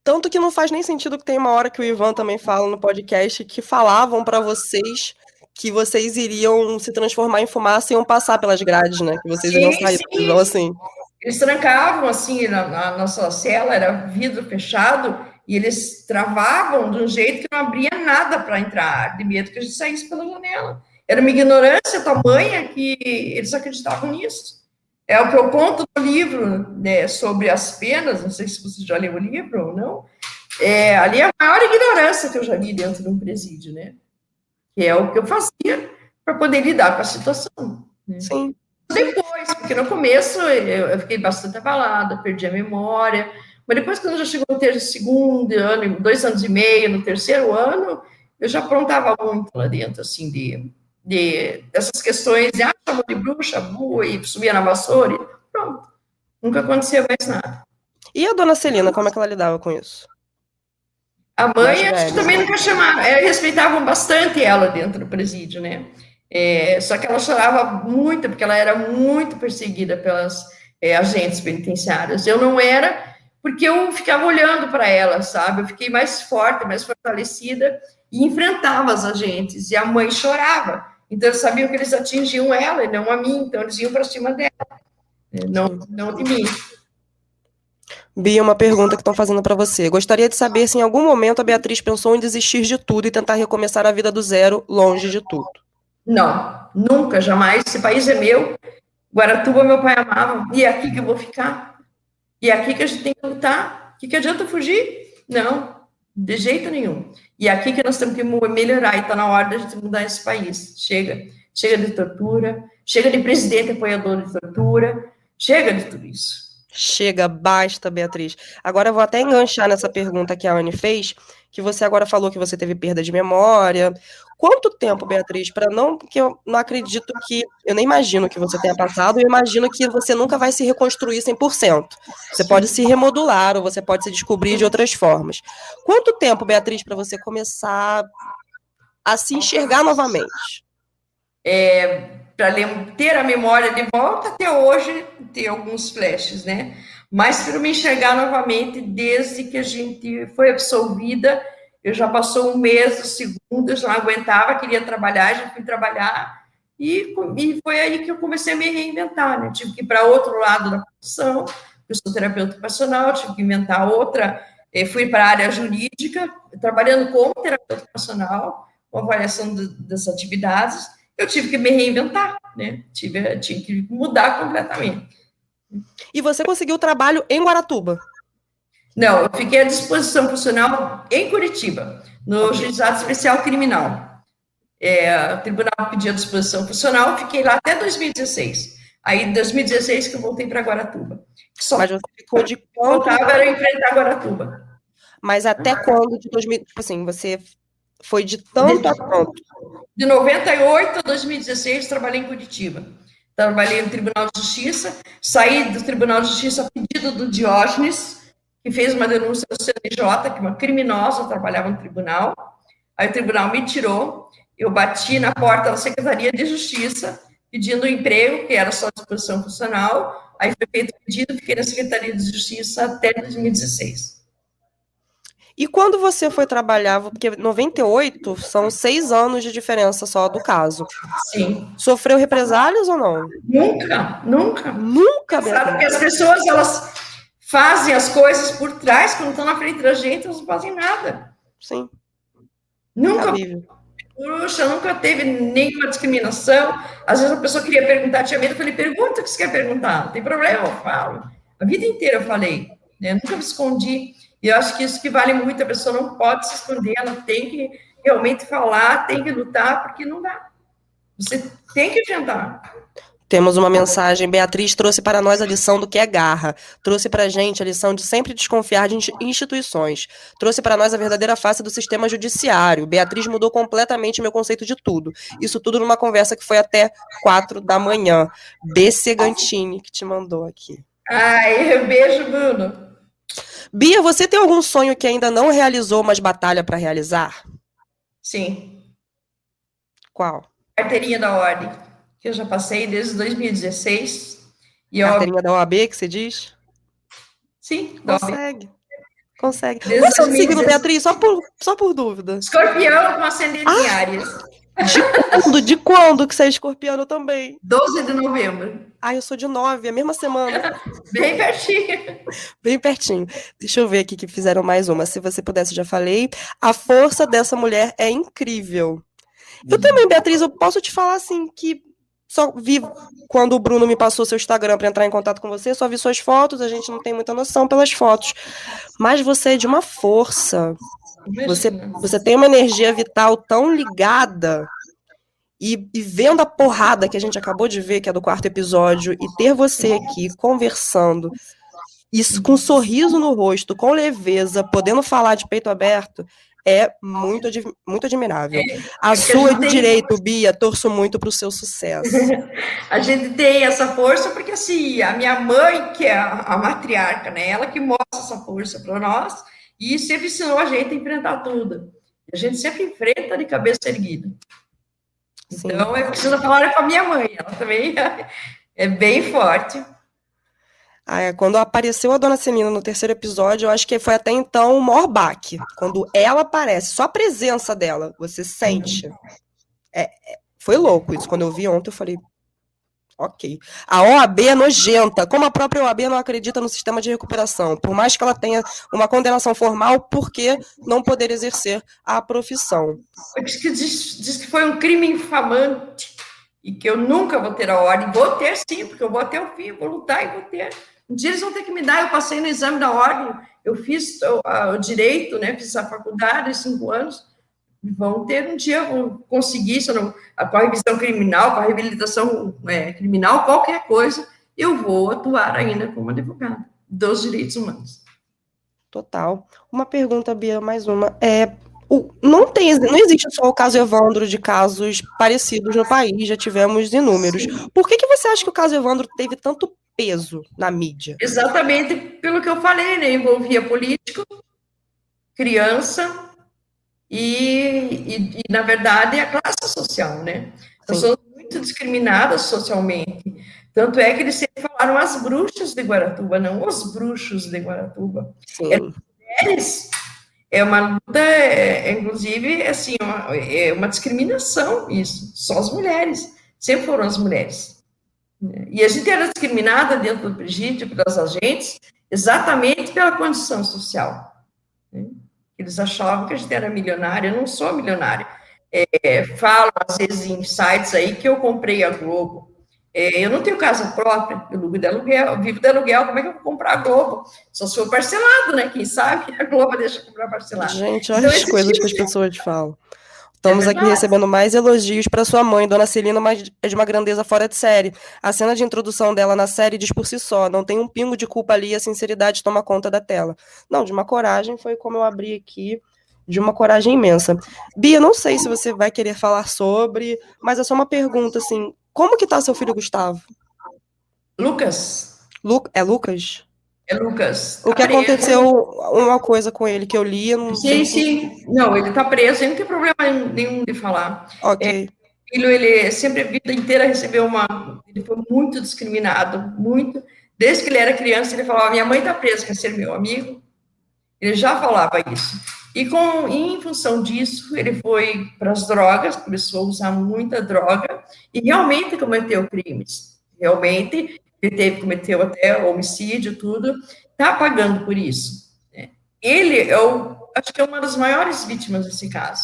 Tanto que não faz nem sentido que tem uma hora que o Ivan também fala no podcast que falavam para vocês que vocês iriam se transformar em fumaça e iam passar pelas grades, né? Que vocês iriam sair da prisão assim. Eles trancavam, assim, na nossa cela, era vidro fechado, e eles travavam de um jeito que não abria nada para entrar, de medo que a gente saísse pela janela. Era uma ignorância tamanha que eles acreditavam nisso. É o que eu conto no livro, né, sobre as penas, não sei se você já leu o livro ou não, ali é a maior ignorância que eu já vi dentro de um presídio, né? Que é o que eu fazia para poder lidar com a situação. Né? Sim. Depois, porque no começo eu fiquei bastante abalada, perdi a memória, mas depois, quando já chegou no segundo ano, 2 anos e meio, no terceiro ano, eu já aprontava muito lá dentro, assim, dessas questões de chamou de bruxa, boa, e subia na vassoura, e pronto. Nunca acontecia mais nada. E a dona Celina, como é que ela lidava com isso? A mãe, acho que também nunca chamaram, respeitavam bastante ela dentro do presídio, né? Só que ela chorava muito, porque ela era muito perseguida pelas agentes penitenciárias. Eu não era, porque eu ficava olhando para ela, sabe? Eu fiquei mais forte, mais fortalecida, e enfrentava as agentes, e a mãe chorava. Então, eles sabiam que eles atingiam ela, e não a mim, então eles iam para cima dela, não de mim. Bia, uma pergunta que estão fazendo para você. Gostaria de saber se em algum momento a Beatriz pensou em desistir de tudo e tentar recomeçar a vida do zero, longe de tudo. Não, nunca, jamais. Esse país é meu. Guaratuba, meu pai amava. E é aqui que eu vou ficar? E é aqui que a gente tem que lutar? Que adianta fugir? Não, de jeito nenhum. E é aqui que nós temos que melhorar. E está na hora de a gente mudar esse país. Chega. Chega de tortura. Chega de presidente apoiador de tortura. Chega de tudo isso. Chega, basta, Beatriz. Agora eu vou até enganchar nessa pergunta que a Anne fez, que você agora falou que você teve perda de memória. Quanto tempo, Beatriz, para não, porque eu não acredito que, eu nem imagino que você tenha passado, eu imagino que você nunca vai se reconstruir 100%. Você pode se remodular ou você pode se descobrir de outras formas. Quanto tempo, Beatriz, para você começar a se enxergar novamente? Para ter a memória de volta, até hoje tem alguns flashes, né? Mas para me enxergar novamente, desde que a gente foi absolvida, eu já passou 1 mês, o segundo, eu já não aguentava, queria trabalhar, já fui trabalhar, e foi aí que eu comecei a me reinventar, né? Tive que ir para outro lado da profissão, eu sou terapeuta ocupacional, tive que inventar outra, fui para a área jurídica, trabalhando como terapeuta ocupacional, com avaliação das atividades, eu tive que me reinventar, né? Tive que mudar completamente. E você conseguiu trabalho em Guaratuba? Não, eu fiquei à disposição profissional em Curitiba, no Juizado Especial Criminal. O tribunal pediu a disposição profissional, fiquei lá até 2016. Aí, em 2016, que eu voltei para Guaratuba. Mas você ficou de quanto? Era enfrentar Guaratuba. Mas até quando de 2000? Tipo assim, você foi de tanto a quanto? De 98 a 2016, trabalhei em Curitiba. Trabalhei no Tribunal de Justiça, saí do Tribunal de Justiça a pedido do Diógenes, que fez uma denúncia do CNJ, que uma criminosa trabalhava no tribunal. Aí o tribunal me tirou, eu bati na porta da Secretaria de Justiça, pedindo emprego, que era só disposição funcional. Aí foi feito o pedido, fiquei na Secretaria de Justiça até 2016. E quando você foi trabalhar, porque 98 são 6 anos de diferença só do caso. Sim. Sofreu represálias ou não? Nunca, nunca. Nunca, Sabe que Beatriz? as pessoas, elas fazem as coisas por trás, quando estão na frente da gente, elas não fazem nada. Sim. Nunca, Cabível. puxa, nunca teve nenhuma discriminação. Às vezes a pessoa queria perguntar, tinha medo, eu falei, pergunta o que você quer perguntar, não tem problema, eu falo. A vida inteira eu falei, né? Eu nunca me escondi. E eu acho que isso que vale muito, a pessoa não pode se esconder, ela tem que realmente falar, tem que lutar, porque não dá. Você tem que enfrentar. Temos uma mensagem. Beatriz trouxe para nós a lição do que é garra. Trouxe para a gente a lição de sempre desconfiar de instituições. Trouxe para nós a verdadeira face do sistema judiciário. Beatriz mudou completamente meu conceito de tudo. Isso tudo numa conversa que foi até 4 da manhã. B. Segantini, que te mandou aqui. Ai, beijo, Bruno. Bia, você tem algum sonho que ainda não realizou, mas batalha para realizar? Sim. Qual? Carteirinha da ordem, que eu já passei desde 2016. E Carteirinha da OAB, que você diz? Sim, da OAB. Consegue. Consegue. Desde Qual é o seu 2016. signo, Beatriz? Só por dúvida. Escorpião com ascendente em Áries. De quando que você é escorpiano também? 12 de novembro. Ah, eu sou de 9, a mesma semana. Bem pertinho. Bem pertinho. Deixa eu ver aqui que fizeram mais uma. Se você pudesse, já falei. A força dessa mulher é incrível. Eu também, Beatriz, eu posso te falar assim que só vi quando o Bruno me passou seu Instagram para entrar em contato com você, só vi suas fotos, a gente não tem muita noção pelas fotos. Mas você é de uma força. Você tem uma energia vital tão ligada. E vendo a porrada que a gente acabou de ver, que é do 4º episódio, e ter você aqui conversando, isso com um sorriso no rosto, com leveza, podendo falar de peito aberto, é muito admirável. A sua de direito, Bia, torço muito pro seu sucesso. A gente tem essa força porque, assim, a minha mãe, que é a matriarca, né, ela que mostra essa força para nós e sempre ensinou a gente a enfrentar tudo. A gente sempre enfrenta de cabeça erguida. Sim. Então, eu preciso falar com a minha mãe, ela também é bem forte. Quando apareceu a Dona Celina no 3º episódio, eu acho que foi até então o maior baque. Quando ela aparece, só a presença dela, você sente. Foi louco isso. Quando eu vi ontem, eu falei, ok. A OAB é nojenta. Como a própria OAB não acredita no sistema de recuperação. Por mais que ela tenha uma condenação formal, por que não poder exercer a profissão? Diz que foi um crime infamante e que eu nunca vou ter a ordem. Vou ter sim, porque eu vou até o fim, vou lutar e vou ter. Um dia eles vão ter que me dar. Eu passei no exame da ordem, eu fiz o direito, né? Fiz a faculdade, 5 anos. Vão ter um dia, vão conseguir, com a revisão criminal, com a reabilitação criminal, qualquer coisa, eu vou atuar ainda como advogada dos direitos humanos. Total. Uma pergunta, Bia, mais uma. Não existe só o caso Evandro de casos parecidos no país, já tivemos inúmeros. Sim. Por que você acha que o caso Evandro teve tanto peso na mídia? Exatamente pelo que eu falei, né? Envolvia político, criança e, na verdade, a classe social, né? Pessoas muito discriminadas socialmente. Tanto é que eles sempre falaram as bruxas de Guaratuba, não os bruxos de Guaratuba. Sim. Mulheres. É uma luta, inclusive, assim, é uma discriminação isso. Só as mulheres. Sempre foram as mulheres. E a gente era discriminada dentro do presídio pelas agentes exatamente pela condição social. Eles achavam que a gente era milionária. Eu não sou milionária. Falam, às vezes, em sites aí que eu comprei a Globo. Eu não tenho casa própria, eu vivo de aluguel, como é que eu vou comprar a Globo? Só se for parcelado, né? Quem sabe a Globo deixa comprar parcelado. Gente, olha as coisas que as pessoas falam. Estamos aqui recebendo mais elogios para sua mãe, Dona Celina, mas é de uma grandeza fora de série. A cena de introdução dela na série diz por si só, não tem um pingo de culpa ali, a sinceridade toma conta da tela. Não, de uma coragem, foi como eu abri aqui, de uma coragem imensa. Bia, não sei se você vai querer falar sobre, mas é só uma pergunta, assim, como que tá seu filho Gustavo? Lucas. É Lucas? É Lucas. O que aconteceu, uma coisa com ele que eu li, eu não sei. Sim. Não, ele tá preso, ele não tem problema nenhum de falar. Ok. filho, ele sempre a vida inteira recebeu ele foi muito discriminado, muito. Desde que ele era criança, ele falava: minha mãe está presa, quer ser meu amigo. Ele já falava isso. Em função disso, ele foi para as drogas, começou a usar muita droga e realmente cometeu crimes. Realmente, cometeu até homicídio, tudo. Está pagando por isso. Ele acho que é uma das maiores vítimas desse caso,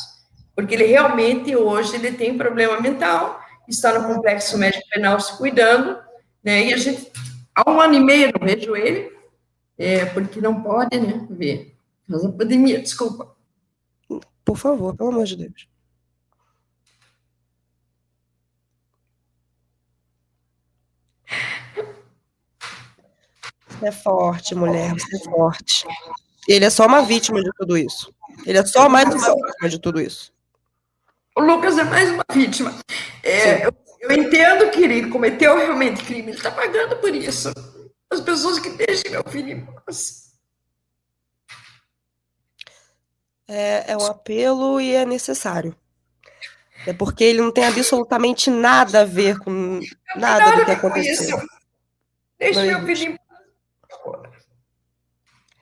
porque ele realmente hoje ele tem problema mental, está no complexo médico penal se cuidando, né? E a gente há 1 ano e meio não vejo ele, porque não pode, né, ver. Mas a pandemia, desculpa. Por favor, pelo amor de Deus. Você é forte, mulher, você é forte. Ele é só uma vítima de tudo isso. Ele é só mais uma vítima de tudo isso. O Lucas é mais uma vítima. Eu entendo que ele cometeu realmente crime, ele está pagando por isso. As pessoas que deixam meu filho em paz. É um apelo e é necessário. É porque ele não tem absolutamente nada a ver com nada do que aconteceu. Deixa meu filho em paz.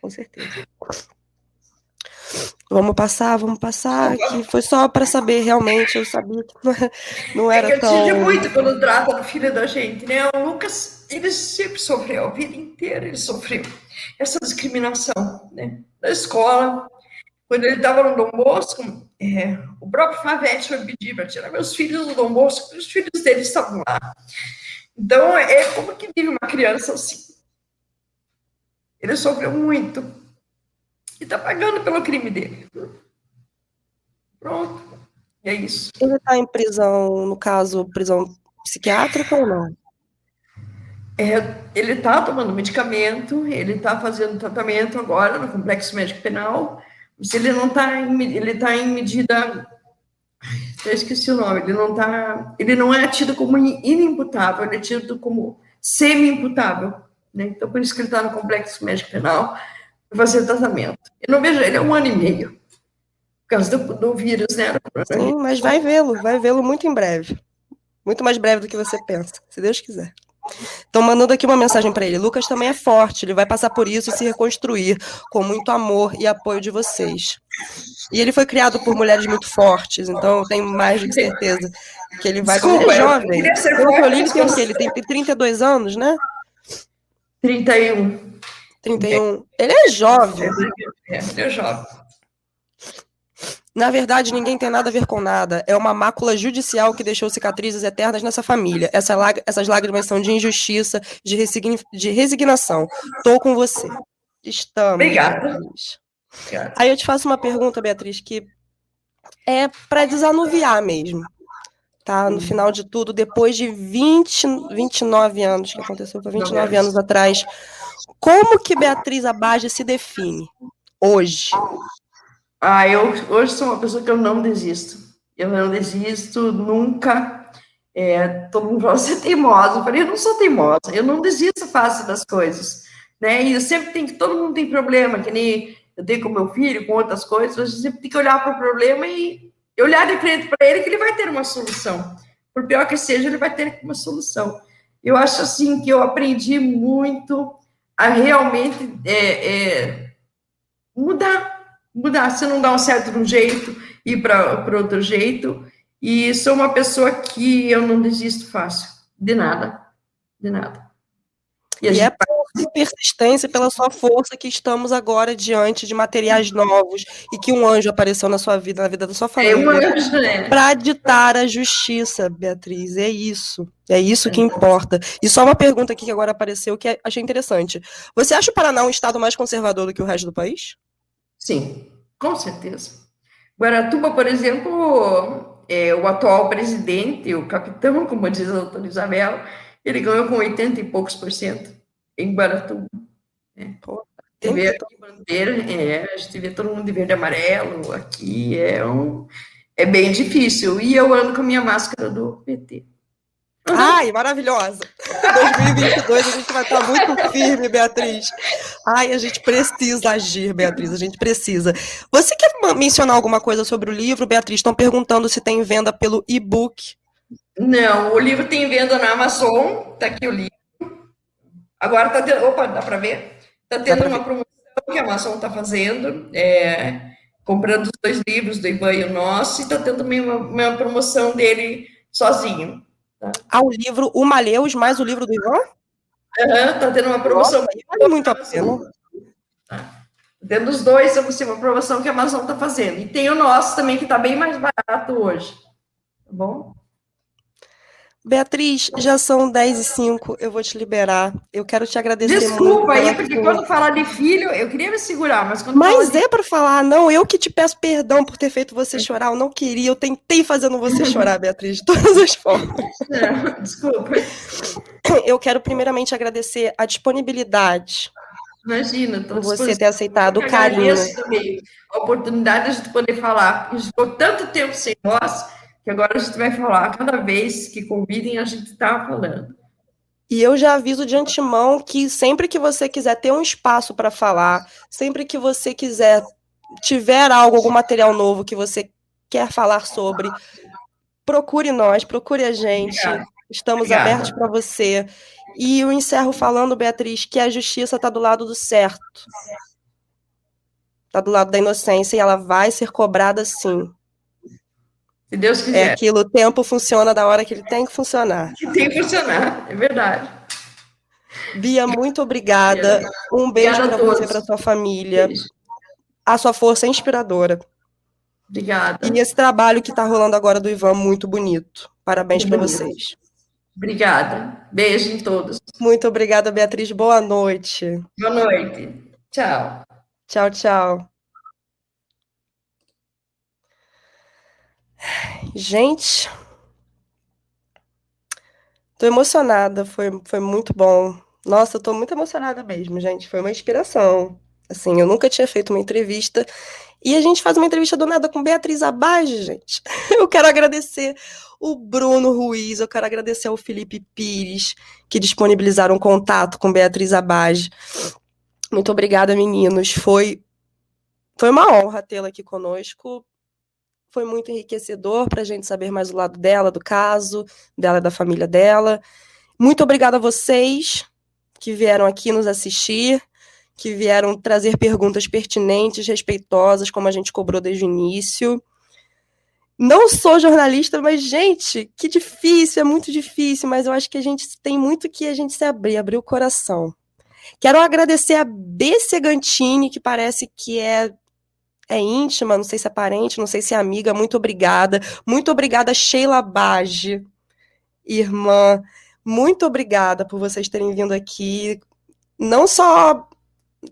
Com certeza. Vamos passar, que foi só para saber, realmente, eu sabia que não era tão... Eu muito quando trata do filho da gente, né? O Lucas, ele sempre sofreu, a vida inteira ele sofreu essa discriminação, né? Na escola, quando ele estava no Dom Bosco, o próprio Favete foi pedir para tirar meus filhos do Dom Bosco, porque os filhos dele estavam lá. Então, como que vive uma criança assim? Ele sofreu muito. E está pagando pelo crime dele. Pronto. É isso. Ele está em prisão, no caso, prisão psiquiátrica ou não? Ele está tomando medicamento, ele está fazendo tratamento agora no Complexo Médico Penal. Se ele não está ele está em medida... Eu esqueci o nome. Ele não é tido como inimputável, ele é tido como semi-imputável. Né? Então, por isso que ele está no Complexo Médico Penal para fazer tratamento. Eu não vejo ele há 1 ano e meio, por causa do vírus, né? Sim, mas vai vê-lo muito em breve. Muito mais breve do que você pensa, se Deus quiser. Estão mandando aqui uma mensagem para ele. Lucas também é forte, ele vai passar por isso e se reconstruir com muito amor e apoio de vocês. E ele foi criado por mulheres muito fortes, então eu tenho mais do que certeza que ele vai... Desculpa, ele é jovem. Pelo que eu li, ele tem o quê? Ele tem 32 anos, né? 31. 31. Ele é jovem. Ele é jovem. Na verdade, ninguém tem nada a ver com nada. É uma mácula judicial que deixou cicatrizes eternas nessa família. Essas lágrimas são de injustiça, de resignação. Tô com você. Estamos. Obrigada. Aí eu te faço uma pergunta, Beatriz, que é para desanuviar mesmo. Tá? No final de tudo, depois de 29 anos, que aconteceu foi 29 anos atrás, como que Beatriz Abage se define hoje? Eu hoje sou uma pessoa que eu não desisto. Eu não desisto nunca. Todo mundo fala, você é teimosa. Eu falei, eu não sou teimosa. Eu não desisto fácil das coisas. Né? E eu sempre todo mundo tem problema, que nem eu tenho com meu filho, com outras coisas. A gente sempre tem que olhar para o problema e olhar de frente para ele que ele vai ter uma solução. Por pior que seja, ele vai ter uma solução. Eu acho assim que eu aprendi muito a realmente mudar. Se não dá um certo de um jeito, ir para outro jeito. E sou uma pessoa que eu não desisto fácil. De nada. De nada. E é por persistência, pela sua força, que estamos agora diante de materiais novos e que um anjo apareceu na sua vida, na vida da sua família. Um anjo, né? Para ditar a justiça, Beatriz. É isso. É isso que importa. E só uma pergunta aqui que agora apareceu que achei interessante. Você acha o Paraná um estado mais conservador do que o resto do país? Sim, com certeza. Guaratuba, por exemplo, o atual presidente, o capitão, como diz a doutora Isabel, ele ganhou com 80 e poucos % em Guaratuba. A gente vê aqui bandeira, a gente vê todo mundo de verde e amarelo, aqui é bem difícil. E eu ando com a minha máscara do PT. Ai, maravilhosa! 2022 a gente vai estar muito firme, Beatriz. Ai, a gente precisa agir, Beatriz, a gente precisa. Você quer mencionar alguma coisa sobre o livro, Beatriz? Estão perguntando se tem venda pelo e-book Não, o livro tem venda na Amazon, tá aqui o livro. Agora tá tendo, opa, dá para ver? Tá Dá tendo pra uma ver? promoção que a Amazon tá fazendo, comprando os 2 livros do Ivan e o nosso, e tá tendo também uma promoção dele sozinho. Tá? Ah, o livro O Malheus mais o livro do Ivan? Tá tendo uma Nossa, promoção aí vale muito na a pena. Amazon. Tendo os dois, uma promoção que a Amazon está fazendo. E tem o nosso também, que está bem mais barato hoje. Tá bom? Beatriz, já são 10h05, eu vou te liberar. Eu quero te agradecer muito Desculpa pela aí, porque sua. quando falar de filho, eu queria me segurar, mas quando fala Mas de é para falar, não, eu que te peço perdão por ter feito você chorar, eu não queria, eu tentei fazendo você chorar, Beatriz, de todas as formas. não, desculpa. Eu quero primeiramente agradecer a disponibilidade Imagina, estou à por você ter disposição. aceitado Eu o que carinho. agradeço também a oportunidade de a gente poder falar, porque a gente ficou tanto tempo sem nós, que agora a gente vai falar. Cada vez que convidem, a gente está falando. E eu já aviso de antemão que sempre que você quiser ter um espaço para falar, sempre que você tiver algo, algum material novo que você quer falar sobre, procure nós, procure a gente. Obrigada. Estamos abertos Obrigada. para você. E eu encerro falando, Beatriz, que a justiça está do lado do certo. Está do lado da inocência e ela vai ser cobrada sim. Se Deus É quiser. aquilo, o tempo funciona da hora que ele tem que funcionar. Que tem que funcionar, é verdade. Bia, muito obrigada. Um beijo Obrigada a para você e todos. para sua família. Beijo. A sua força é inspiradora. Obrigada. E esse trabalho que está rolando agora do Ivan, muito bonito. Parabéns para vocês. Obrigada. Beijo em todos. Muito obrigada, Beatriz. Boa noite. Boa noite. Tchau. Tchau, tchau. Gente, tô emocionada. Foi muito bom. Nossa, eu tô muito emocionada mesmo, gente. Foi uma inspiração. Assim, eu nunca tinha feito uma entrevista. E a gente faz uma entrevista do nada com Beatriz Abage, gente. Eu quero agradecer o Bruno Ruiz, eu quero agradecer ao Felipe Pires, que disponibilizaram contato com Beatriz Abage. Muito obrigada, meninos. Foi uma honra tê-la aqui conosco. Foi muito enriquecedor para a gente saber mais o lado dela, do caso, dela e da família dela. Muito obrigada a vocês que vieram aqui nos assistir, que vieram trazer perguntas pertinentes, respeitosas, como a gente cobrou desde o início. Não sou jornalista, mas, gente, que difícil, é muito difícil, mas eu acho que a gente tem muito que a gente se abrir o coração. Quero agradecer a B. Segantini, que parece que é íntima, não sei se é parente, não sei se é amiga, muito obrigada. Muito obrigada, Sheila Bage, irmã. Muito obrigada por vocês terem vindo aqui. Não só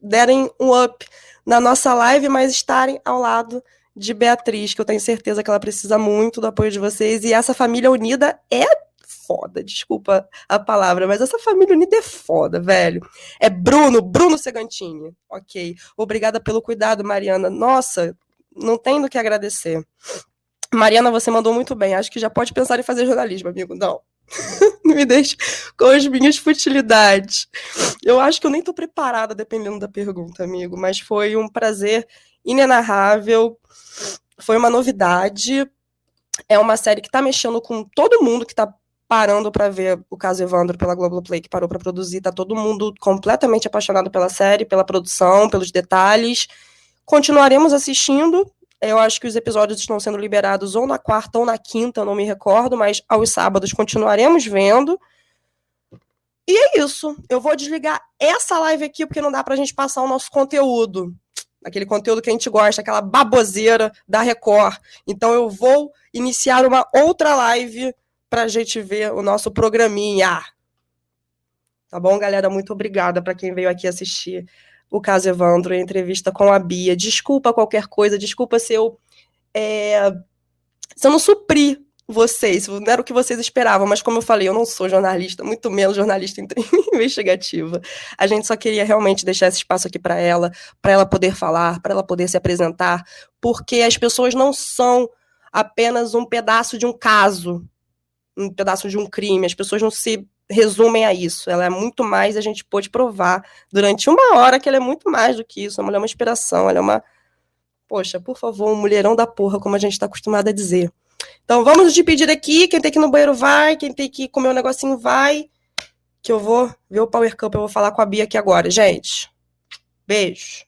derem um up na nossa live, mas estarem ao lado de Beatriz, que eu tenho certeza que ela precisa muito do apoio de vocês. E essa família unida é foda, desculpa a palavra, mas essa família unida é foda, velho. É Bruno Segantini, ok. Obrigada pelo cuidado, Mariana. Nossa, não tem do que agradecer. Mariana, você mandou muito bem. Acho que já pode pensar em fazer jornalismo, amigo. Não. Não me deixe com as minhas futilidades. Eu acho que eu nem tô preparada, dependendo da pergunta, amigo, mas foi um prazer inenarrável. Foi uma novidade. É uma série que tá mexendo com todo mundo que tá parando para ver o caso Evandro pela Globoplay, que parou para produzir. Tá todo mundo completamente apaixonado pela série, pela produção, pelos detalhes. Continuaremos assistindo. Eu acho que os episódios estão sendo liberados ou na quarta ou na quinta, eu não me recordo, mas aos sábados continuaremos vendo. E é isso. Eu vou desligar essa live aqui, porque não dá pra gente passar o nosso conteúdo. Aquele conteúdo que a gente gosta, aquela baboseira da Record. Então eu vou iniciar uma outra live pra gente ver o nosso programinha. Tá bom, galera? Muito obrigada para quem veio aqui assistir o caso Evandro, a entrevista com a Bia. Desculpa qualquer coisa, desculpa se eu não supri vocês, não era o que vocês esperavam, mas como eu falei, eu não sou jornalista, muito menos jornalista investigativa. A gente só queria realmente deixar esse espaço aqui para ela poder falar, para ela poder se apresentar, porque as pessoas não são apenas um pedaço de um caso, um pedaço de um crime, as pessoas não se resumem a isso, ela é muito mais, a gente pôde provar durante 1 hora que ela é muito mais do que isso, a mulher é uma inspiração, ela é uma, poxa, por favor, um mulherão da porra, como a gente está acostumado a dizer. Então, vamos de pedir aqui. Quem tem que ir no banheiro vai. Quem tem que comer um negocinho vai. Que eu vou ver o Power Cup. Eu vou falar com a Bia aqui agora, gente. Beijo.